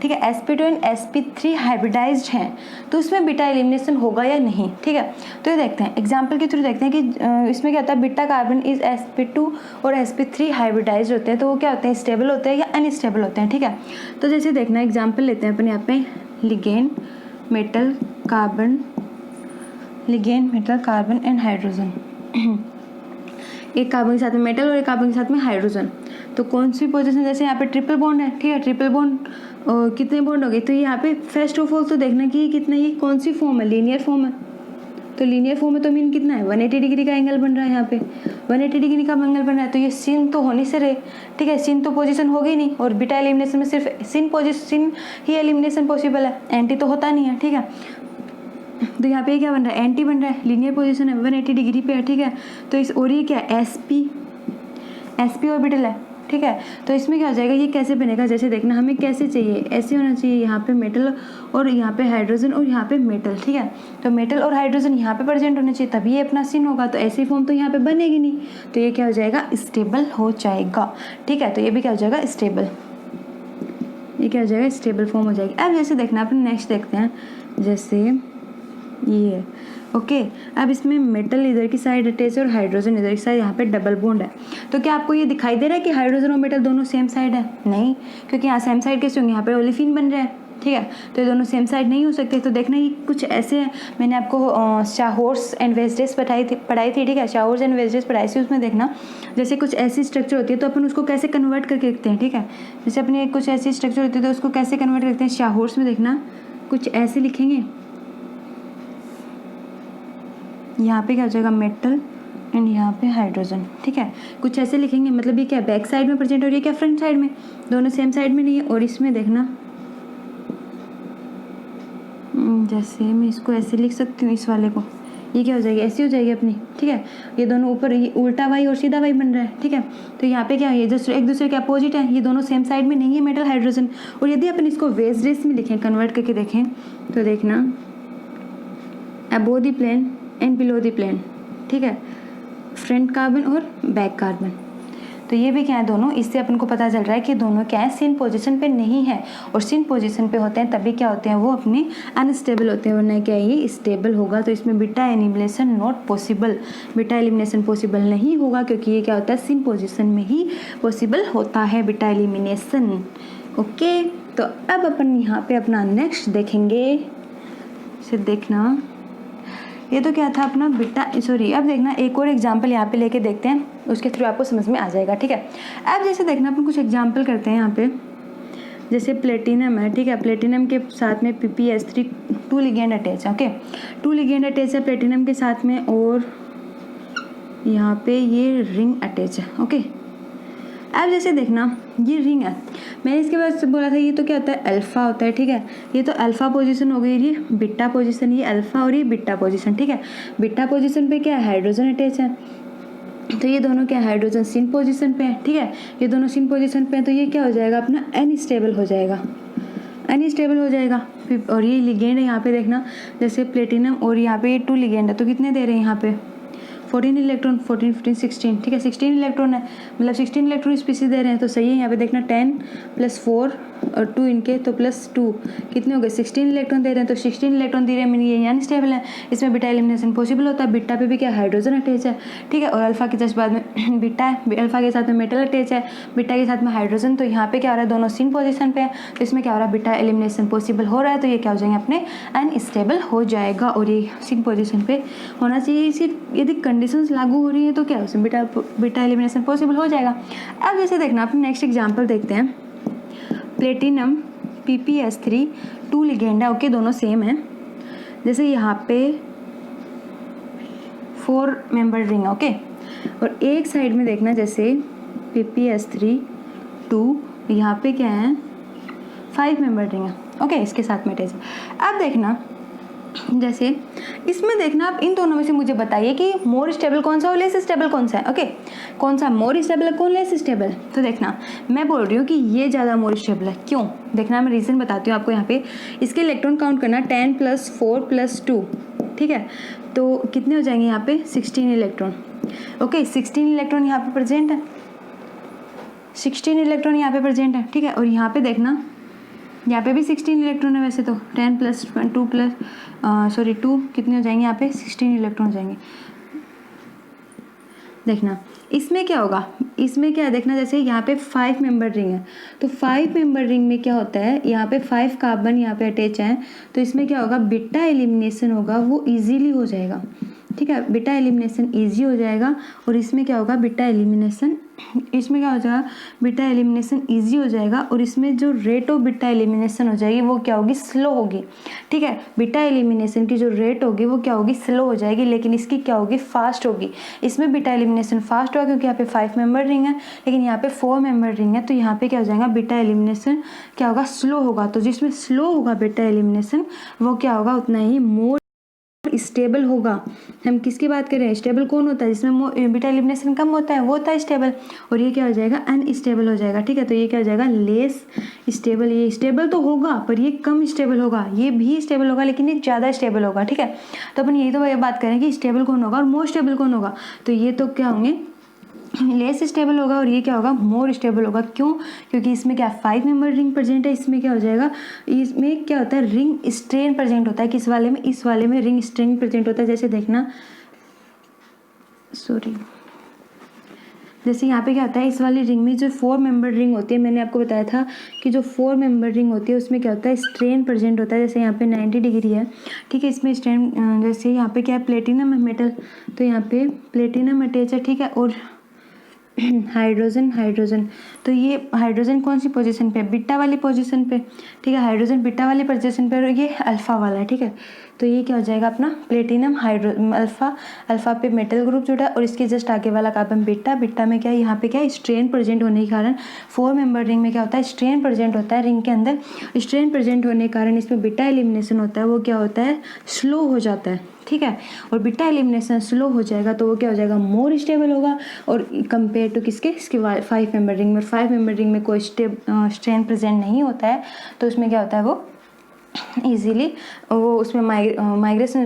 ठीक है, sp2 एंड sp3 हाइब्रिडाइज्ड हैं, तो उसमें बीटा एलिमिनेशन होगा या नहीं, ठीक है। तो ये देखते हैं, एग्जांपल के थ्रू देखते हैं कि इसमें क्या होता है, बीटा कार्बन इज sp2 और sp3 हाइब्रिडाइज्ड होते हैं, तो वो क्या होते हैं, स्टेबल होते हैं या अनस्टेबल होते हैं, ठीक है। तो जैसे देखना, एग्जाम्पल लेते हैं अपन यहाँ पे, ligand metal carbon, ligand metal carbon and hydrogen, एक कार्बन के साथ में मेटल और एक कार्बन के साथ में हाइड्रोजन। तो कौन सी पोजीशन, जैसे यहाँ पे ट्रिपल बॉन्ड है, ठीक है, ट्रिपल बॉन्ड कितने बॉन्ड हो गए, तो यहाँ पे फर्स्ट ऑफ ऑल तो देखना कि कितना, ये कौन सी फॉर्म है, लीनियर फॉर्म है। तो लीनियर फॉर्म में तो मीन कितना है, 180 डिग्री का एंगल बन रहा है, यहाँ पे 180 डिग्री का एंगल बन रहा है, तो ये सिन तो होने से रहे, ठीक है, सिन तो पोजीशन होगी नहीं, और बीटा एलिमिनेशन में सिर्फ सिन ही एलिमिनेशन पॉसिबल है, एंटी तो होता नहीं है, ठीक है। तो यहाँ पे क्या बन रहा है, एंटी बन रहा है, लीनियर पोजीशन है, 180 डिग्री पे है, ठीक है। तो इस, और ये क्या है, sp ऑर्बिटल है, ठीक है। तो इसमें क्या हो जाएगा, ये कैसे बनेगा, जैसे देखना, हमें कैसे चाहिए, ऐसे होना चाहिए, यहाँ पे मेटल और यहाँ पे हाइड्रोजन और यहाँ पे मेटल, ठीक है। तो मेटल और हाइड्रोजन यहाँ पे प्रेजेंट होने चाहिए, तभी ये अपना सिन होगा। तो ऐसी फॉर्म तो यहाँ पे बनेगी नहीं, तो ये क्या हो जाएगा, स्टेबल हो जाएगा, ठीक है। तो ये भी क्या हो जाएगा, स्टेबल, ये क्या हो जाएगा, स्टेबल फॉर्म हो जाएगी। अब जैसे देखना, अपन नेक्स्ट देखते हैं, जैसे ये, ओके। अब इसमें मेटल इधर की साइड अटैच है और हाइड्रोजन इधर की साइड, यहाँ पे डबल बॉन्ड है। तो क्या आपको ये दिखाई दे रहा है कि हाइड्रोजन और मेटल दोनों सेम साइड है, नहीं, क्योंकि यहाँ सेम साइड कैसे होंगे, यहाँ पे ओलिफिन बन रहा है, ठीक है। तो ये दोनों सेम साइड नहीं हो सकते। तो देखना, ये कुछ ऐसे, मैंने आपको शाहॉर्स एंड वेस्डेस पढ़ाई थी, ठीक है, शाहॉर्स एंड वेस्डेस पढ़ाई थी, उसमें देखना जैसे कुछ ऐसी स्ट्रक्चर होती है तो अपन उसको कैसे कन्वर्ट करके देखते हैं, ठीक है। जैसे अपनी कुछ ऐसी स्ट्रक्चर होती है तो उसको कैसे कन्वर्ट करते हैं, शाहॉर्स में देखना कुछ ऐसे लिखेंगे, यहाँ पे क्या हो जाएगा, मेटल एंड यहाँ पे हाइड्रोजन, ठीक है, कुछ ऐसे लिखेंगे। मतलब ये क्या बैक साइड में प्रेजेंट हो रही है, क्या फ्रंट साइड में, दोनों सेम साइड में नहीं है। और इसमें देखना, जैसे मैं इसको ऐसे लिख सकती हूँ, इस वाले को, ये क्या हो जाएगी, ऐसी हो जाएगी अपनी, ठीक है। ये दोनों ऊपर, ये उल्टा वाई और सीधा वाई बन रहा है, ठीक है। तो यहाँ पे क्या है, ये जो एक दूसरे के अपोजिट है, ये दोनों सेम साइड में नहीं है, मेटल हाइड्रोजन। और यदि अपन इसको वेज रेस में लिखें, कन्वर्ट करके देखें, तो देखना, above the plane and below the plane, ठीक है, फ्रंट कार्बन और बैक कार्बन। तो ये भी क्या है, दोनों, इससे अपन को पता चल रहा है कि दोनों क्या है, सिन पोजीशन पे नहीं है। और सिन पोजीशन पे होते हैं तभी क्या होते हैं, वो अपने अनस्टेबल होते हैं, वरना क्या है, ये स्टेबल होगा। तो इसमें beta elimination not possible, beta elimination possible नहीं होगा, क्योंकि ये क्या होता है, सिन पोजीशन में ही पॉसिबल होता है बीटा एलिमिनेशन। ओके, तो अब अपन यहाँ पे अपना नेक्स्ट देखेंगे। इसे देखना, ये तो क्या था अपना बीटा, सॉरी, अब देखना एक और एग्जाम्पल यहाँ पे लेके देखते हैं, उसके थ्रू आपको समझ में आ जाएगा, ठीक है। अब जैसे देखना, अपन कुछ एग्जाम्पल करते हैं यहाँ पे, जैसे प्लेटिनम है, ठीक है, प्लेटिनम के साथ में ppS3 2 लिगेंड अटैच है, ओके, 2 लिगेंड अटैच है प्लेटिनम के साथ में, और यहाँ पे ये रिंग अटैच है, ओके। अब जैसे देखना, ये रिंग है, मैंने इसके बाद से बोला था, ये तो क्या होता है, अल्फा होता है, ठीक है। ये तो अल्फा पोजीशन हो गई, ये बीटा पोजीशन, ये अल्फा और ये बीटा पोजीशन, ठीक है। बीटा पोजीशन पे क्या है, हाइड्रोजन अटैच है, तो ये दोनों क्या, हाइड्रोजन सिन पोजीशन पे है, ठीक है, ये दोनों सिन पोजीशन पे है। तो ये क्या हो जाएगा, अपना अनस्टेबल हो जाएगा, अनस्टेबल हो जाएगा। और ये लिगेंड है, यहाँ पे देखना, जैसे प्लेटिनम और यहाँ पे ये 2 लिगेंड है, तो कितने दे रहे हैं यहाँ पे, 14 इलेक्ट्रॉन, 14 15 16, ठीक है 16 इलेक्ट्रॉन है, मतलब 16 इलेक्ट्रॉन स्पीसीज दे रहे हैं तो सही है। यहाँ पे देखना 10 + 4 और 2 इनके तो +2 कितने हो गए 16 इलेक्ट्रॉन दे रहे हैं, तो 16 इलेक्ट्रॉन दे रहे हैं मीन ये अनस्टेबल है, इसमें बीटा एलिमिनेशन पॉसिबल होता है। बीटा पे भी क्या हाइड्रोजन अटैच है, ठीक है, और अल्फा के जस्ट बाद में बीटा है, अल्फा के साथ में मेटल अटैच है, बीटा के साथ में हाइड्रोजन, तो यहाँ पे क्या हो रहा है दोनों सेम पोजीशन पे है, तो इसमें क्या हो रहा है बीटा एलिमिनेशन पॉसिबल हो रहा है, तो ये क्या हो जाएंगे अपने अनस्टेबल हो जाएगा और ये सेम पोजीशन पे होना चाहिए। सिर्फ यदि कंडीशंस लागू हो रही है तो क्या हो बीटा एलिमिनेशन पॉसिबल हो जाएगा। अब जैसे देखना अपने नेक्स्ट एग्जाम्पल देखते हैं, प्लेटिनम PPS3 2 लिगेंड है, ओके दोनों सेम है। जैसे यहाँ पे 4 मेंबर रिंग है, ओके, और एक साइड में देखना जैसे PPS3 2, यहाँ पे क्या है 5 मेंबर रिंग है, ओके, इसके साथ में अटैच है। अब देखना जैसे इसमें देखना आप इन दोनों में से मुझे बताइए कि मोर स्टेबल कौन सा और लेस स्टेबल कौन सा है, ओके, कौन सा मोर स्टेबल है कौन लेस स्टेबल। तो देखना मैं बोल रही हूँ कि ये ज़्यादा मोर स्टेबल है, क्यों देखना मैं रीज़न बताती हूँ आपको। यहाँ पे इसके इलेक्ट्रॉन काउंट करना 10 + 4 + 2, ठीक है, तो कितने हो जाएंगे यहाँ पे 16 इलेक्ट्रॉन, ओके 16 इलेक्ट्रॉन यहाँ पे प्रेजेंट है, 16 इलेक्ट्रॉन यहाँ पे प्रेजेंट है, ठीक है, और यहाँ पे देखना यहाँ पे भी 16 इलेक्ट्रॉन है वैसे तो 10 + 2 कितने हो जाएंगे यहाँ पे 16 इलेक्ट्रॉन हो जाएंगे। देखना इसमें क्या होगा, इसमें क्या है देखना जैसे यहाँ पे 5 मेंबर रिंग है, तो 5 मेंबर रिंग में क्या होता है यहाँ पे 5 कार्बन यहाँ पे अटैच है, तो इसमें क्या होगा बीटा एलिमिनेशन होगा वो इजीली हो जाएगा, ठीक है, बीटा एलिमिनेशन इजी हो जाएगा। और इसमें क्या होगा बीटा एलिमिनेशन, इसमें क्या हो जाएगा बीटा एलिमिनेशन इजी हो जाएगा, और इसमें जो रेट ऑफ बीटा एलिमिनेशन हो जाएगी वो क्या होगी स्लो होगी, ठीक है, बीटा एलिमिनेशन की जो रेट होगी वो क्या होगी स्लो हो जाएगी, लेकिन इसकी क्या होगी फास्ट होगी। इसमें बीटा एलिमिनेशन फास्ट होगा क्योंकि यहाँ पे 5 मेंबर रिंग है, लेकिन यहाँ पे 4 मेंबर रिंग है, तो यहाँ पे क्या हो जाएगा बीटा एलिमिनेशन क्या होगा स्लो होगा। तो जिसमें स्लो होगा बीटा एलिमिनेशन वो क्या होगा उतना ही मोर स्टेबल होगा। हम किसकी बात कर रहे हैं, स्टेबल कौन होता है जिसमें बीटा एलिमिनेशन कम होता है वो होता है स्टेबल, और ये क्या हो जाएगा अनस्टेबल हो जाएगा, ठीक है, तो ये क्या हो जाएगा लेस स्टेबल। ये स्टेबल तो होगा पर ये कम स्टेबल होगा, ये भी स्टेबल होगा लेकिन ये ज़्यादा स्टेबल होगा, ठीक है। तो अपन यही तो बात करें कि स्टेबल कौन होगा और मोर स्टेबल कौन होगा, तो ये तो क्या होंगे लेस स्टेबल होगा और ये क्या होगा मोर स्टेबल होगा। क्यों, क्योंकि इसमें क्या 5 मेंबर रिंग प्रेजेंट है, इसमें क्या हो जाएगा इसमें क्या होता है रिंग स्ट्रेन प्रेजेंट होता है, किस वाले में इस वाले में रिंग स्ट्रेन प्रेजेंट होता है। जैसे देखना जैसे यहाँ पे क्या होता है इस वाली रिंग में जो 4 मेंबर रिंग होती है, मैंने आपको बताया था कि जो 4 मेंबर रिंग होती है उसमें क्या होता है स्ट्रेन प्रेजेंट होता है। जैसे यहाँ पे 90 डिग्री है, ठीक है, इसमें स्ट्रेन जैसे यहाँ पे क्या है प्लेटिनम है मेटल, तो यहाँ पे प्लेटिनम अटैच है, ठीक है, और हाइड्रोजन, तो ये हाइड्रोजन कौन सी पोजीशन पे बीटा वाली पोजीशन पे, ठीक है, हाइड्रोजन बीटा वाली पोजीशन पे और ये अल्फा वाला है, ठीक है, तो ये क्या हो जाएगा अपना प्लेटिनम अल्फा पे मेटल ग्रुप जुड़ा है और इसके जस्ट आगे वाला कार्बन बीटा में क्या है यहाँ पे क्या है स्ट्रेन प्रेजेंट होने के कारण 4 मेंबर रिंग में क्या होता है स्ट्रेन प्रेजेंट होता है, रिंग के अंदर स्ट्रेन प्रेजेंट होने के कारण इसमें बीटा एलिमिनेशन होता है वो क्या होता है स्लो हो जाता है, ठीक है, और बीटा एलिमिनेशन स्लो हो जाएगा तो वो क्या हो जाएगा मोर स्टेबल होगा और कंपेयर टू इसके 5 मेंबर रिंग में। 5 मेंबर रिंग में कोई स्ट्रेन प्रेजेंट नहीं होता है तो उसमें क्या होता है वो इजीली वो उसमें माइग्रेशन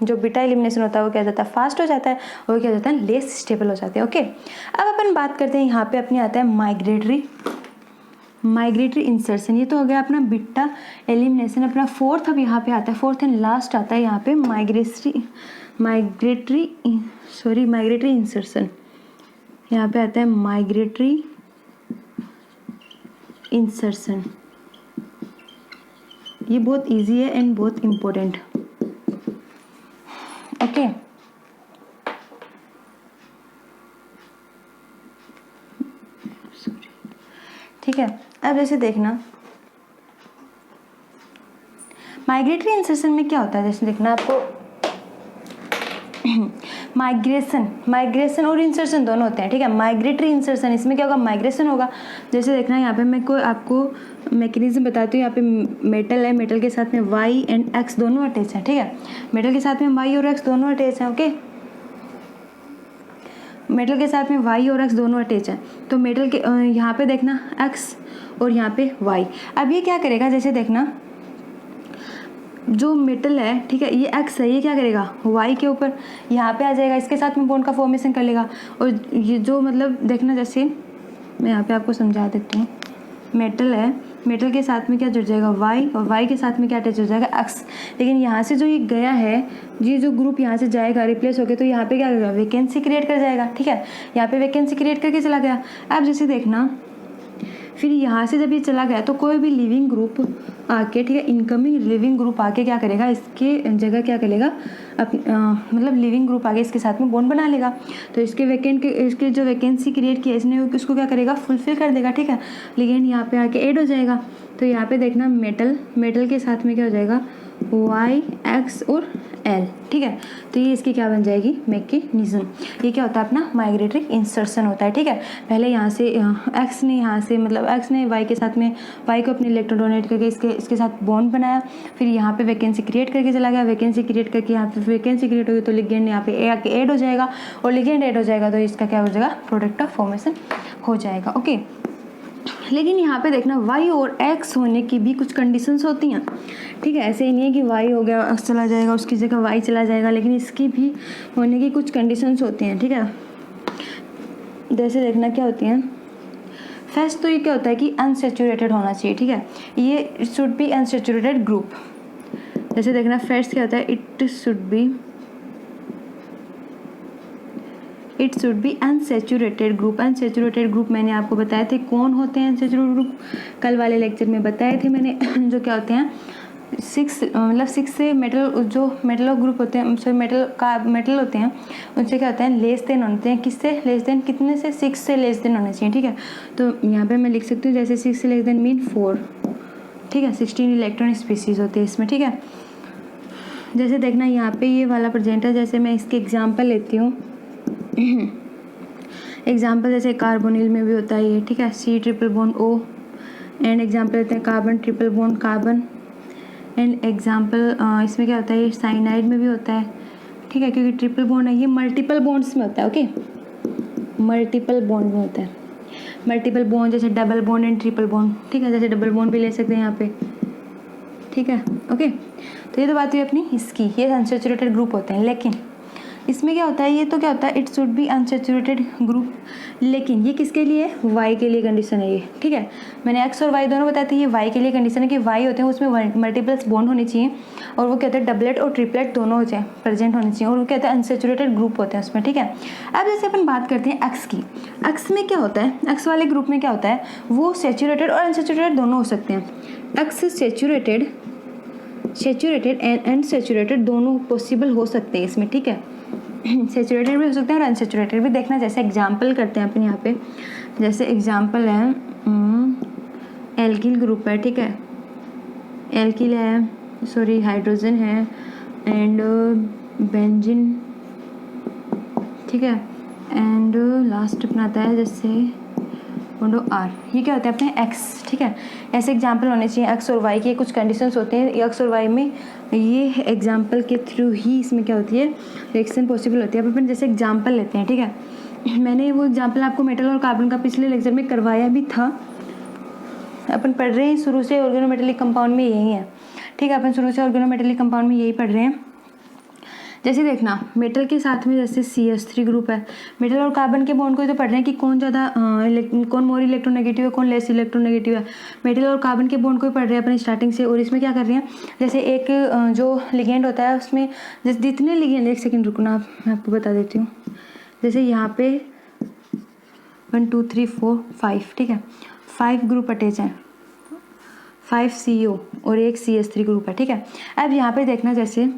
जो बीटा एलिमिनेशन होता है वो क्या जाता है फास्ट हो जाता है और क्या जाता है लेस स्टेबल हो जाते हैं। ओके, अब अपन बात करते हैं यहाँ पे अपने आता है माइग्रेटरी इंसर्शन। ये तो हो गया अपना बीटा एलिमिनेशन। अपना फोर्थ अब यहाँ पे आता है, फोर्थ एंड लास्ट आता है यहाँ पे माइग्रेटरी इंसर्शन। यहाँ पे आता है माइग्रेटरी इंसर्शन। ये बहुत इजी है एंड बहुत इम्पोर्टेंट। ओके, ठीक है। अब जैसे देखना माइग्रेटरी इंसर्शन में क्या होता है, जैसे देखना आपको माइग्रेशन और इंसर्शन दोनों होते हैं, ठीक है। माइग्रेटरी इंसर्शन इसमें क्या होगा माइग्रेशन होगा। जैसे देखना यहाँ पे मैं कोई आपको मैकेनिज्म बताती हूँ। यहाँ पे मेटल है, मेटल के साथ में वाई एंड एक्स दोनों अटैच है, ठीक है। मेटल के साथ में वाई और एक्स दोनों अटैच है। ओके, मेटल के साथ में वाई और एक्स दोनों अटैच है। तो मेटल के यहाँ पे देखना एक्स और यहाँ पे वाई। अब ये क्या करेगा, जैसे देखना जो मेटल है, ठीक है, ये एक्स है, ये क्या करेगा वाई के ऊपर यहाँ पे आ जाएगा, इसके साथ में बॉन्ड का फॉर्मेशन कर लेगा। और ये जो मतलब देखना, जैसे मैं यहाँ पे आपको समझा देती हूँ, मेटल है, मेटल के साथ में क्या जुड़ जाएगा वाई, और वाई के साथ में क्या अटैच हो जाएगा एक्स। लेकिन यहाँ से जो ये गया है, ये जो ग्रुप यहाँ से जाएगा रिप्लेस होकर, तो यहाँ पे क्या करेगा वैकेंसी क्रिएट कर जाएगा, ठीक है, यहाँ पे वैकेंसी क्रिएट करके चला गया। अब जैसे देखना, फिर यहाँ से जब ये चला गया तो कोई भी लिविंग ग्रुप आके, ठीक है, इनकमिंग लिविंग ग्रुप आके क्या करेगा, इसके जगह क्या करेगा, मतलब लिविंग ग्रुप आगे इसके साथ में बॉन्ड बना लेगा। तो इसके जो वैकेंसी क्रिएट किया इसने, उसको क्या करेगा फुलफिल कर देगा, ठीक है। लिगेंड यहाँ पे आके ऐड हो जाएगा। तो यहाँ पे देखना मेटल के साथ में क्या हो जाएगा वाई, एक्स और एल, ठीक है। तो ये इसकी क्या बन जाएगी मैकेनिज्म। ये क्या होता है अपना माइग्रेटरी इंसर्शन होता है, ठीक है। पहले यहाँ से एक्स ने वाई के साथ में वाई को अपने इलेक्ट्रॉन डोनेट करके इसके साथ बॉन्ड बनाया, फिर यहाँ पे वैकेंसी क्रिएट करके चला गया। वैकेंसी क्रिएट करके यहाँ पे वैकेंसी क्रिएट होगी तो लिगेंड यहाँ पे आके ऐड हो जाएगा, और लिगेंड ऐड हो जाएगा तो इसका क्या हो जाएगा प्रोडक्ट ऑफ फॉर्मेशन हो जाएगा, ओके। लेकिन यहाँ पे देखना वाई और एक्स होने की भी कुछ कंडीशंस होती हैं, ठीक है। ऐसे ही नहीं है कि वाई हो गया एक्स चला जाएगा, उसकी जगह वाई चला जाएगा, लेकिन इसकी भी होने की कुछ कंडीशंस होती हैं, ठीक है। जैसे देखना क्या होती हैं, फर्स्ट तो ये क्या होता है कि अनसेचुरेटेड होना चाहिए, ठीक है, ये शुड बी अनसेचुरेटेड ग्रुप। जैसे देखना फर्स्ट क्या होता है, it should be unsaturated group. Unsaturated group मैंने आपको बताए थे कौन होते हैं अनसेचुरेटेड ग्रुप, कल वाले लेक्चर में बताए थे मैंने जो क्या होते हैं 6 से मेटल ग्रुप होते हैं, सॉरी मेटल होते हैं, उनसे क्या होता है लेस देन होते हैं। किससे लेस देन, कितने से 6 से लेस देन होने चाहिए, ठीक है। तो यहाँ पे मैं लिख सकती हूँ जैसे 6 से लेस देन मीन 4, ठीक है। 16 इलेक्ट्रॉन स्पीसीज होते हैं इसमें, ठीक है। जैसे देखना यहाँ पे ये वाला प्रेजेंट है, जैसे मैं इसके एग्जाम्पल लेती हूँ एग्जाम्पल जैसे कार्बोनिल में भी होता है ये, ठीक है, C triple bond O, and example लेते हैं carbon triple bond carbon, and example इसमें क्या होता है ये साइनाइड में भी होता है, ठीक है, क्योंकि ट्रिपल बॉन्ड है, ये मल्टीपल बॉन्ड्स में होता है, ओके, मल्टीपल बॉन्ड में होता है। मल्टीपल बॉन्ड जैसे double bond and triple bond, ठीक है, जैसे डबल बॉन्ड भी ले सकते हैं यहाँ पे, ठीक है, ओके। तो ये तो बात हुई अपनी इसकी, ये अनसैचुरेटेड ग्रुप होते हैं। लेकिन इसमें क्या होता है, ये तो क्या होता है it should be unsaturated group, लेकिन ये किसके लिए वाई के लिए कंडीशन है ये, ठीक है। मैंने एक्स और वाई दोनों बताए थे, ये वाई के लिए कंडीशन है कि वाई होते हैं उसमें मल्टीपल्स बॉन्ड होनी चाहिए, और वो कहते हैं डबलेट और ट्रिपलेट दोनों हो जाए प्रेजेंट होने चाहिए, और वो कहते हैं अनसैचुरेटेड ग्रुप होते हैं उसमें, ठीक है। अब जैसे अपन बात करते हैं एक्स की, एक्स में क्या होता है, एक्स वाले ग्रुप में क्या होता है, वो सैचुरेटेड और अनसैचुरेटेड दोनों हो सकते हैं। एक्स सैचुरेटेड एंड अनसैचुरेटेड दोनों पॉसिबल हो सकते हैं इसमें, ठीक है। सैचुरेटेड भी हो सकते हैं और अनसैचुरेटेड भी। देखना जैसे एग्जांपल करते हैं अपन यहाँ पे, जैसे एग्जांपल है एल्किल ग्रुप है, ठीक है, एल्किल है, सॉरी हाइड्रोजन है, एंड बेंजीन, ठीक है, एंड लास्ट अपना आता है जैसे R, ये क्या होता है अपने एक्स, ठीक है। ऐसे एग्जाम्पल होने चाहिए एक्स और वाई के, कुछ कंडीशंस होते हैं एक्स और वाई में, ये एग्जाम्पल के थ्रू ही इसमें क्या होती है रिएक्शन पॉसिबल होती है। अब अपन जैसे एग्जाम्पल लेते हैं, ठीक है, मैंने वो एग्जाम्पल आपको मेटल और कार्बन का पिछले लेक्चर में करवाया भी था। अपन पढ़ रहे हैं शुरू से ऑर्गेनोमेटेलिक कंपाउंड में यही है, ठीक है, अपन शुरू से ऑर्गेनोमेटेलिक कंपाउंड में यही पढ़ रहे हैं। जैसे देखना मेटल के साथ में जैसे CH3 ग्रुप है, मेटल और कार्बन के बॉन्ड को तो पढ़ रहे हैं कि कौन ज़्यादा कौन मोर इलेक्ट्रोनेगेटिव है, कौन लेस इलेक्ट्रोनेगेटिव है। मेटल और कार्बन के बॉन्ड को भी पढ़ रहे हैं अपने स्टार्टिंग से। और इसमें क्या कर रहे हैं, जैसे एक जो लिगेंड होता है उसमें जैसे जितने लिगेंड, एक सेकेंड रुकना मैं आपको बता देती हूँ। जैसे यहाँ पे 1 2 3 4 5, ठीक है, 5 ग्रुप अटैच हैं, 5 CO और एक CH3 ग्रुप है, ठीक है। अब यहाँ पे देखना जैसे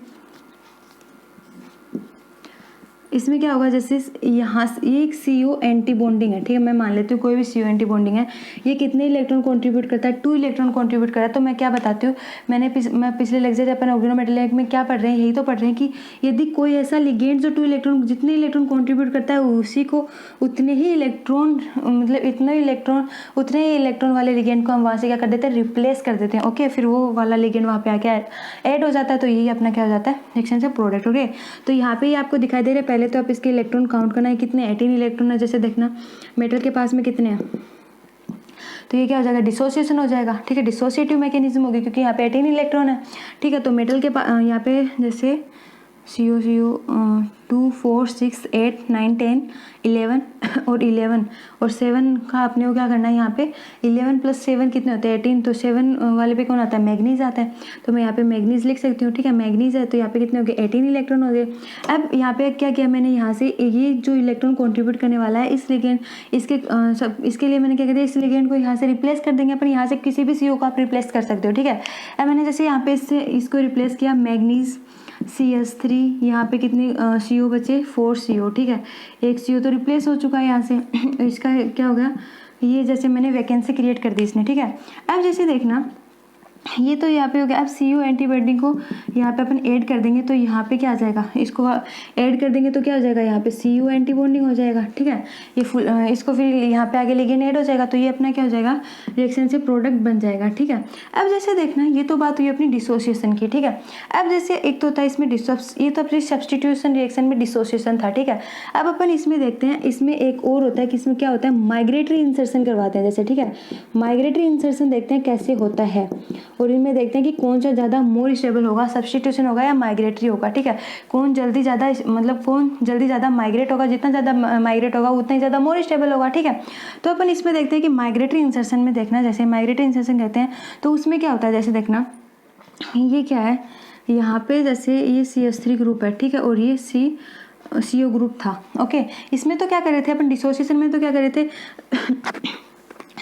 इसमें क्या होगा, जैसे यहाँ ये एक CO एंटी बॉन्डिंग है, ठीक है, मैं मान लेती हूँ कोई भी CO एंटी बॉन्डिंग है, ये कितने इलेक्ट्रॉन कंट्रीब्यूट करता है, 2 इलेक्ट्रॉन कंट्रीब्यूट कर रहा है। तो मैं क्या बताती हूँ, मैं पिछले लेक्चर अपन ऑर्गेनोमेटेलिक में क्या पढ़ रहे हैं, यही तो पढ़ रहे हैं कि यदि कोई ऐसा लिगेंड जो 2 इलेक्ट्रॉन जितने इलेक्ट्रॉन कंट्रीब्यूट करता है उसी को उतने ही इलेक्ट्रॉन उतने ही इलेक्ट्रॉन वाले लिगेंड को हम वहाँ से क्या कर देते हैं रिप्लेस कर देते हैं, ओके। फिर वो वाला लिगेंड वहाँ पे आके ऐड हो जाता है, तो यही अपना क्या हो जाता है रिएक्शन से प्रोडक्ट, ओके। तो यहाँ पे आपको दिखाई दे रहा है, पहले तो आप इसके इलेक्ट्रॉन काउंट करना है कितने 18 इलेक्ट्रॉन है। जैसे देखना मेटल के पास में कितने हैं तो ये क्या हो जाएगा, डिसोसिएशन हो जाएगा। ठीक है, डिसोसिएटिव मैकेनिज्म होगी क्योंकि यहाँ पे 18 इलेक्ट्रॉन है। ठीक है, तो मेटल के यहाँ पे जैसे CO 2 4 6 8 9 10 11 और 11 और 7 का अपने को क्या करना है, यहाँ पे 11 + 7 कितने होते हैं 18, तो 7 वाले पे कौन आता है, मैग्नीज आता है। तो मैं यहाँ पे मैग्नीज लिख सकती हूँ। ठीक है, मैग्नीज है तो यहाँ पे कितने हो गए 18 इलेक्ट्रॉन हो गए। अब यहाँ पे क्या किया मैंने, यहाँ से ये जो इलेक्ट्रॉन कॉन्ट्रीब्यूट करने वाला है इस लिगेंड इसके लिए मैंने क्या किया, इस लिगेंड को यहाँ से रिप्लेस कर देंगे अपन। यहाँ से किसी भी CO को आप रिप्लेस कर सकते हो। ठीक है, अब मैंने जैसे यहाँ पे इसको रिप्लेस किया, मैग्नीज CS3, यहाँ पे कितने CO बचे 4 CO। ठीक है, एक CO तो रिप्लेस हो चुका है यहाँ से इसका क्या हो गया, ये जैसे मैंने वैकेंसी क्रिएट कर दी इसने। ठीक है, अब जैसे देखना ये तो यहाँ पे हो गया। अब CO एंटीबॉडी को यहाँ पे अपन ऐड कर देंगे तो यहाँ पे क्या आ जाएगा, इसको ऐड कर देंगे तो क्या हो जाएगा, यहाँ पे CO एंटीबॉन्डिंग हो जाएगा। ठीक है, ये फुल इसको फिर यहाँ पे आगे लिगेंड ऐड हो जाएगा तो ये अपना क्या हो जाएगा, रिएक्शन से प्रोडक्ट बन जाएगा। ठीक है, अब जैसे देखना ये तो बात हुई अपनी डिसोसिएशन की। ठीक है, अब जैसे एक तो होता है इसमें ये तो अपनी सब्सटीट्यूशन रिएक्शन में डिसोसिएशन था। ठीक है, अब अपन इसमें देखते हैं, इसमें एक और होता है कि इसमें क्या होता है, माइग्रेटरी इंसर्शन करवाते हैं जैसे। ठीक है, माइग्रेटरी इंसर्शन देखते हैं कैसे होता है और इनमें देखते हैं कि कौन सा ज़्यादा मोर स्टेबल होगा, सब्स्टिट्यूशन होगा या माइग्रेटरी होगा। ठीक है, कौन जल्दी ज़्यादा माइग्रेट होगा, जितना ज़्यादा माइग्रेट होगा उतना ही ज़्यादा मोर स्टेबल होगा। ठीक है, तो अपन इसमें देखते हैं कि माइग्रेटरी इंसर्शन में देखना, जैसे माइग्रेटरी इंसर्शन कहते हैं तो उसमें क्या होता है, जैसे देखना ये क्या है, यहाँ पे जैसे ये CS3 ग्रुप है। ठीक है, और ये CO ग्रुप था। ओके, इसमें तो क्या कर रहे थे अपन, डिसोसिएशन में तो क्या कर रहे थे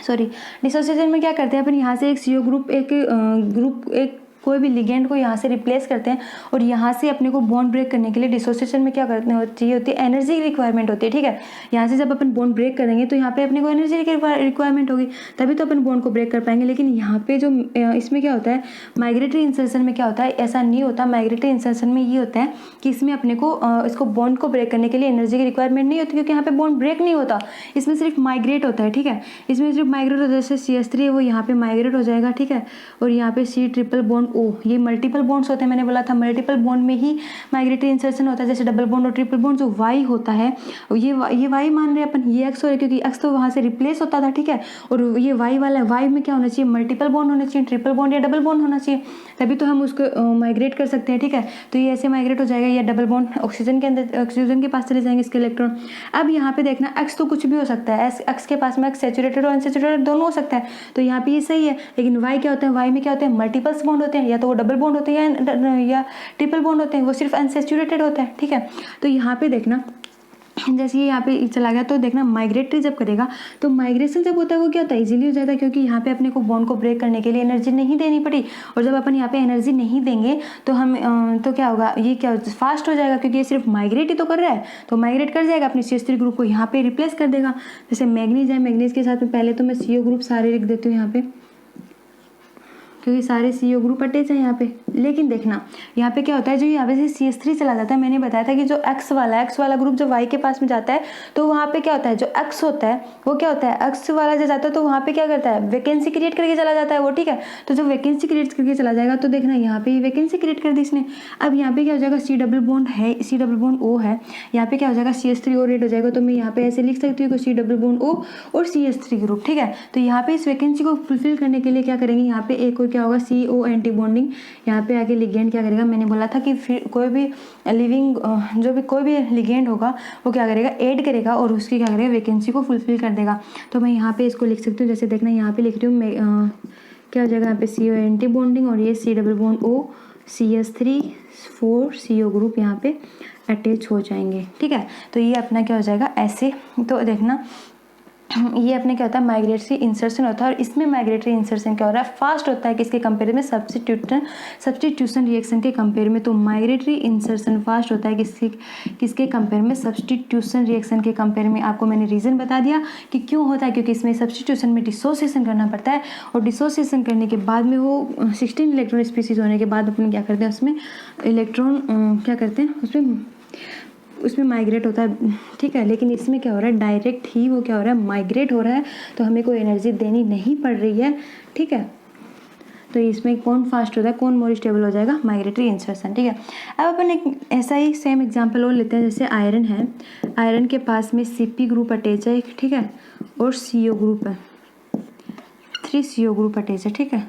डिसोसिएशन में क्या करते हैं अपन, यहाँ से एक CO ग्रुप एक कोई भी लिगेंड को यहाँ से रिप्लेस करते हैं और यहाँ से अपने को बॉन्ड ब्रेक करने के लिए डिसोसिएशन में क्या करते हैं चाहिए होती है, एनर्जी रिक्वायरमेंट होती है। ठीक है, यहाँ से जब अपन बॉन्ड ब्रेक करेंगे तो यहाँ पे अपने को एनर्जी रिक्वायरमेंट होगी, तभी तो अपन बॉन्ड को ब्रेक कर पाएंगे। लेकिन यहाँ पे जो इसमें क्या होता है, माइग्रेटरी इंसर्शन में क्या होता है, ऐसा नहीं होता। माइग्रेटरी इंसर्शन में ये होता है कि इसमें अपने को इसको बॉन्ड को ब्रेक करने के लिए एनर्जी की रिक्वायरमेंट नहीं होती, क्योंकि यहाँ पे बॉन्ड ब्रेक नहीं होता, इसमें सिर्फ माइग्रेट होता है। ठीक है, इसमें सिर्फ माइग्रेट होता है, जैसे CS3 है वो यहाँ पे माइग्रेट हो जाएगा। ठीक है, और यहाँ पे C ट्रिपल बॉन्ड O, ये मल्टीपल बॉन्ड्स होते हैं, मैंने बोला था मल्टीपल बॉन्ड में ही माइग्रेटरी इंसर्शन होता है। जैसे डबल बॉन्ड और ट्रिपल बॉन्ड जो Y होता है, ये Y मान रहे हैं अपन, ये X हो रहा है क्योंकि X तो वहाँ से रिप्लेस होता था। ठीक है, और ये Y वाला है, Y में क्या होना चाहिए, मल्टीपल बॉन्ड होना चाहिए, ट्रिपल बॉन्ड या डबल बॉन्ड होना चाहिए, तभी तो हम उसको माइग्रेट कर सकते हैं। ठीक है, तो ये ऐसे माइग्रेट हो जाएगा, या डबल बॉन्ड ऑक्सीजन के अंदर, ऑक्सीजन के पास चले जाएंगे इसके इलेक्ट्रॉन। अब यहाँ पे देखना X तो कुछ भी हो सकता है, X के पास में X सैचुरेटेड और अनसैचुरेटेड दोनों हो सकता है, तो यहाँ पे ये सही है। लेकिन Y क्या होता है, Y में क्या होता है, मल्टीपल्स बॉन्ड होते हैं, या तो वो डबल बॉन्ड होते हैं या ट्रिपल बॉन्ड होते हैं, वो सिर्फ अनसैचुरेटेड होता है। ठीक है, तो यहाँ पे देखना जैसे ये यहाँ पे चला गया तो देखना माइग्रेटरी जब करेगा तो माइग्रेशन जब होता है वो क्या होता है, इजीली हो जाता है, क्योंकि यहाँ पे अपने को बॉन्ड को ब्रेक करने के लिए एनर्जी नहीं देनी पड़ी। और जब अपन यहाँ पे एनर्जी नहीं देंगे तो हम तो क्या होगा, ये क्या फास्ट हो जाएगा, क्योंकि ये सिर्फ माइग्रेट ही तो कर रहा है, तो माइग्रेट कर जाएगा, अपनी CS3 ग्रुप को यहाँ पे रिप्लेस कर देगा। जैसे मैग्नीज है, मैग्नीज के साथ में पहले तो मैं CO ग्रुप सारे लिख देती हूँ यहाँ पे, क्योंकि सारे CO ग्रुप अटैच है यहाँ पे। लेकिन देखना यहाँ पे क्या होता है, जो यहाँ पे से CS3 चला जाता है, मैंने बताया था कि जो X वाला ग्रुप जो Y के पास में जाता है तो वहाँ पे क्या होता है, जो X होता है वो क्या होता है, X वाला जो जाता है तो वहाँ पे क्या करता है, वैकेंसी क्रिएट करके चला जाता है वो। ठीक है, तो जब वैकेंसी क्रिएट करके चला जाएगा तो देखना यहाँ पे वैकेंसी क्रिएट कर दी इसने। अब यहाँ पे क्या हो जाएगा, C डबल बॉन्ड है, C डबल बॉन्ड O है, यहाँ पे क्या हो जाएगा CS3 और रेड हो जाएगा, तो मैं यहाँ पे ऐसे लिख सकती हूँ कि C डबल बॉन्ड O और CS3 ग्रुप। ठीक है, तो यहाँ पे इस वैकेंसी को फुलफिल करने के लिए क्या करेंगे, यहाँ पे एक और क्या होगा CO एंटी बॉन्डिंग, यहाँ पे आगे लिगेंड क्या करेगा, मैंने बोला था कि फिर कोई भी लिविंग जो भी कोई भी लिगेंड होगा वो क्या करेगा, ऐड करेगा और उसकी क्या करेगा, वैकेंसी को फुलफिल कर देगा। तो मैं यहाँ पे इसको लिख सकती हूँ, जैसे देखना यहाँ पे लिख रही हूँ क्या हो जाएगा, यहाँ पे CO एंटी बॉन्डिंग और ये C double bond O CS3 4 CO group यहाँ पे अटैच हो जाएंगे। ठीक है, तो ये अपना क्या हो जाएगा ऐसे। तो देखना ये अपने क्या होता है, माइग्रेटरी इंसर्शन होता है, और इसमें माइग्रेटरी इंसर्शन क्या हो रहा है, फास्ट होता है किसके कंपेयर में, सब्स्टिट्यूशन रिएक्शन के कंपेयर में। तो माइग्रेटरी इंसर्शन फास्ट होता है किसके कंपेयर में, सब्स्टिट्यूशन रिएक्शन के कंपेयर में। आपको मैंने रीज़न बता दिया कि क्यों होता है, क्योंकि इसमें सब्स्टिट्यूशन में डिसोसिएशन करना पड़ता है, और डिसोसिएशन करने के बाद में वो 16 इलेक्ट्रॉन स्पीसीज होने के बाद अपन क्या करते हैं, उसमें इलेक्ट्रॉन क्या करते हैं, उसमें माइग्रेट होता है। ठीक है, लेकिन इसमें क्या हो रहा है, डायरेक्ट ही वो क्या हो रहा है, माइग्रेट हो रहा है, तो हमें कोई एनर्जी देनी नहीं पड़ रही है। ठीक है, तो इसमें कौन फास्ट होता है, कौन मोर स्टेबल हो जाएगा, माइग्रेटरी इंसर्शन। ठीक है, अब अपन एक ऐसा ही सेम एग्जांपल और लेते हैं, जैसे आयरन है, आयरन के पास में Cp ग्रुप अटैच है, ठीक है, और CO ग्रुप है। CH3 CO ग्रुप अटैच है, ठीक है,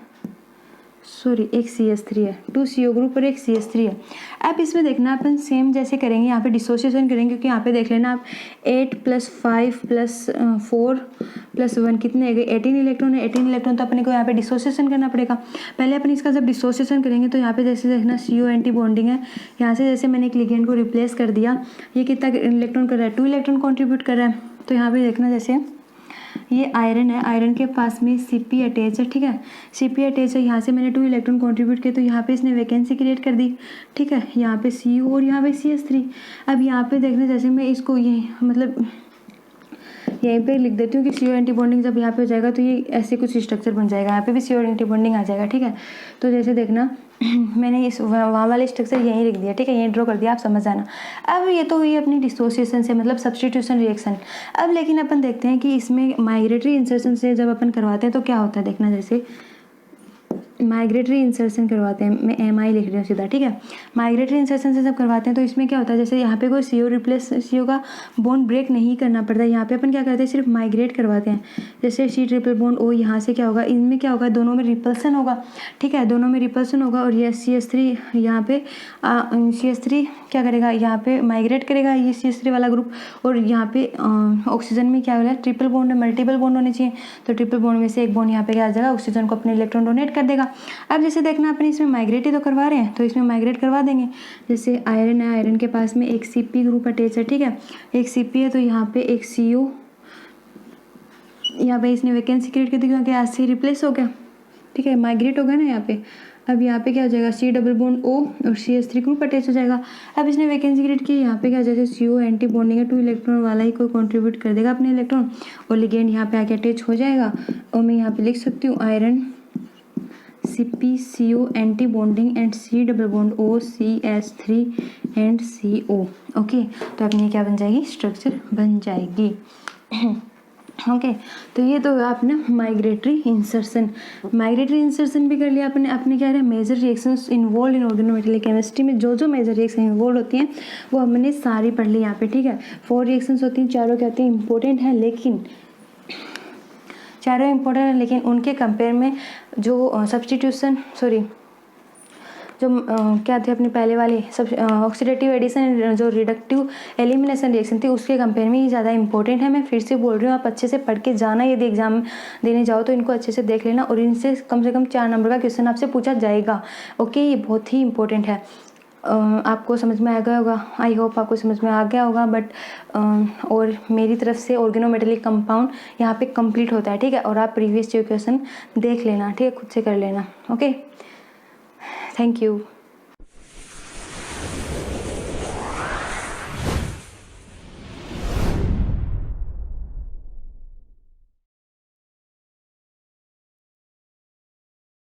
सॉरी एक CH3 है, 2 CO ग्रुप और एक CH3 है। अब इसमें देखना अपन सेम जैसे करेंगे, यहाँ पे डिसोसिएशन करेंगे, क्योंकि यहाँ पे देख लेना आप 8 + 5 + 4 + 1 कितने है, 18 इलेक्ट्रॉन है। 18 इलेक्ट्रॉन तो अपने को यहाँ पे डिसोसिएशन करना पड़ेगा। पहले अपन इसका जब डिसोसिएशन करेंगे तो यहाँ पे जैसे देखना CO एंटी बॉन्डिंग है, यहाँ से जैसे मैंने एक लिगेंड को रिप्लेस कर दिया, ये कितना इलेक्ट्रॉन कर रहा है, 2 इलेक्ट्रॉन कॉन्ट्रीब्यूट कर रहा है। तो यहाँ पे देखना जैसे ये आयरन है, आयरन के पास में Cp अटैच है, ठीक है, Cp अटैच है, यहाँ से मैंने 2 इलेक्ट्रॉन कंट्रीब्यूट किए, तो यहाँ पे इसने वैकेंसी क्रिएट कर दी, ठीक है, यहाँ पे CO और यहाँ पे CH3। अब यहाँ पे देखना जैसे मैं इसको ये मतलब यहीं पे लिख देती हूँ कि CO एंटी बॉन्डिंग जब यहाँ पे हो जाएगा तो ये ऐसे कुछ स्ट्रक्चर बन जाएगा, यहाँ पे भी CO एंटी बॉन्डिंग आ जाएगा, ठीक है। तो जैसे देखना मैंने इस वहाँ वाले स्ट्रक्चर यहीं लिख दिया, ठीक है, यहीं ड्रॉ कर दिया, आप समझ आना। अब ये तो हुई अपनी डिसोसिएशन से मतलब सब्स्टिट्यूशन रिएक्शन। अब लेकिन अपन देखते हैं कि इसमें माइग्रेटरी इंसर्शन से जब अपन करवाते हैं तो क्या होता है, देखना जैसे माइग्रेटरी इंसर्शन करवाते हैं, मैं MI लिख रही हूँ सीधा, ठीक है। माइग्रेटरी इंसर्शन से जब करवाते हैं तो इसमें क्या होता है, जैसे यहाँ पे कोई CO रिप्लेस CO का बॉन्ड ब्रेक नहीं करना पड़ता, यहाँ पे अपन क्या करते हैं सिर्फ माइग्रेट करवाते हैं। जैसे C ट्रिपल बॉन्ड O, यहाँ से क्या होगा, इनमें क्या होगा, दोनों में रिपल्सन होगा, ठीक है, दोनों में रिपल्सन होगा। और ये CH3 यहाँ पे CH3 क्या करेगा, यहाँ पे माइग्रेट करेगा ये CH3 वाला ग्रुप, और यहाँ पे ऑक्सीजन में क्या होगा, ट्रिपल बॉन्ड है, मल्टीपल बॉन्ड होने चाहिए, तो ट्रिपल बॉन्ड में से एक बॉन्ड यहाँ पे क्या आ जाएगा, ऑक्सीजन को अपने इलेक्ट्रॉन डोनेट कर देगा। अब जैसे देखना अपन इसमें माइग्रेट ही तो करवा रहे हैं, तो इसमें माइग्रेट करवा देंगे। जैसे आयरन है, आयरन के पास में एक Cp ग्रुप अटैच है, ठीक है, एक Cp है, तो यहाँ पे एक CO, यहाँ पे इसने वैकेंसी क्रिएट कर दी क्योंकि आज से रिप्लेस हो गया, ठीक है, माइग्रेट हो गया ना यहाँ पे। अब यहाँ पे क्या हो जाएगा, C डबल बॉन्ड O और CH3 ग्रुप अटैच हो जाएगा। अब इसने वैकेंसी क्रिएट की, यहाँ पे क्या जैसे CO एंटी बॉन्डिंग है, 2 इलेक्ट्रॉन वाला ही कोई कंट्रीब्यूट कर देगा अपने इलेक्ट्रॉन, और लिगेंड यहाँ पे आके अटैच हो जाएगा। और मैं यहाँ पे लिख सकती हूँ iron Cp CO anti bonding and C double bond O CH3 and CO, okay. तो अपनी क्या बन जाएगी, स्ट्रक्चर बन जाएगी, ओके। तो ये तो आपने माइग्रेटरी इंसर्शन भी कर लिया आपने। अपने क्या है, major reactions involve in organometallic chemistry में जो मेजर रिएक्शन इन्वॉल्व होती हैं वो हमने सारी पढ़ ली यहाँ पे, ठीक है। 4 रिएक्शंस होती हैं, चारों क्या होती हैं, इंपॉर्टेंट है, लेकिन चारों इंपॉर्टेंट है, लेकिन उनके कंपेयर में जो सब्स्टिट्यूशन जो क्या थे अपनी पहले वाली सब ऑक्सीडेटिव एडिशन जो रिडक्टिव एलिमिनेशन रिएक्शन थी उसके कंपेयर में ये ज़्यादा इंपॉर्टेंट है। मैं फिर से बोल रही हूँ, आप अच्छे से पढ़ के जाना, यदि एग्जाम देने जाओ तो इनको अच्छे से देख लेना, और इनसे कम से कम 4 नंबर का क्वेश्चन आपसे पूछा जाएगा, ओके। ये बहुत ही इंपॉर्टेंट है, आपको समझ में आ गया होगा, आई होप आपको समझ में आ गया होगा। बट और मेरी तरफ से ऑर्गेनोमेटेलिक कंपाउंड यहाँ पे कंप्लीट होता है, ठीक है, और आप प्रीवियस क्वेश्चन देख लेना, ठीक है, खुद से कर लेना, ओके। Thank you.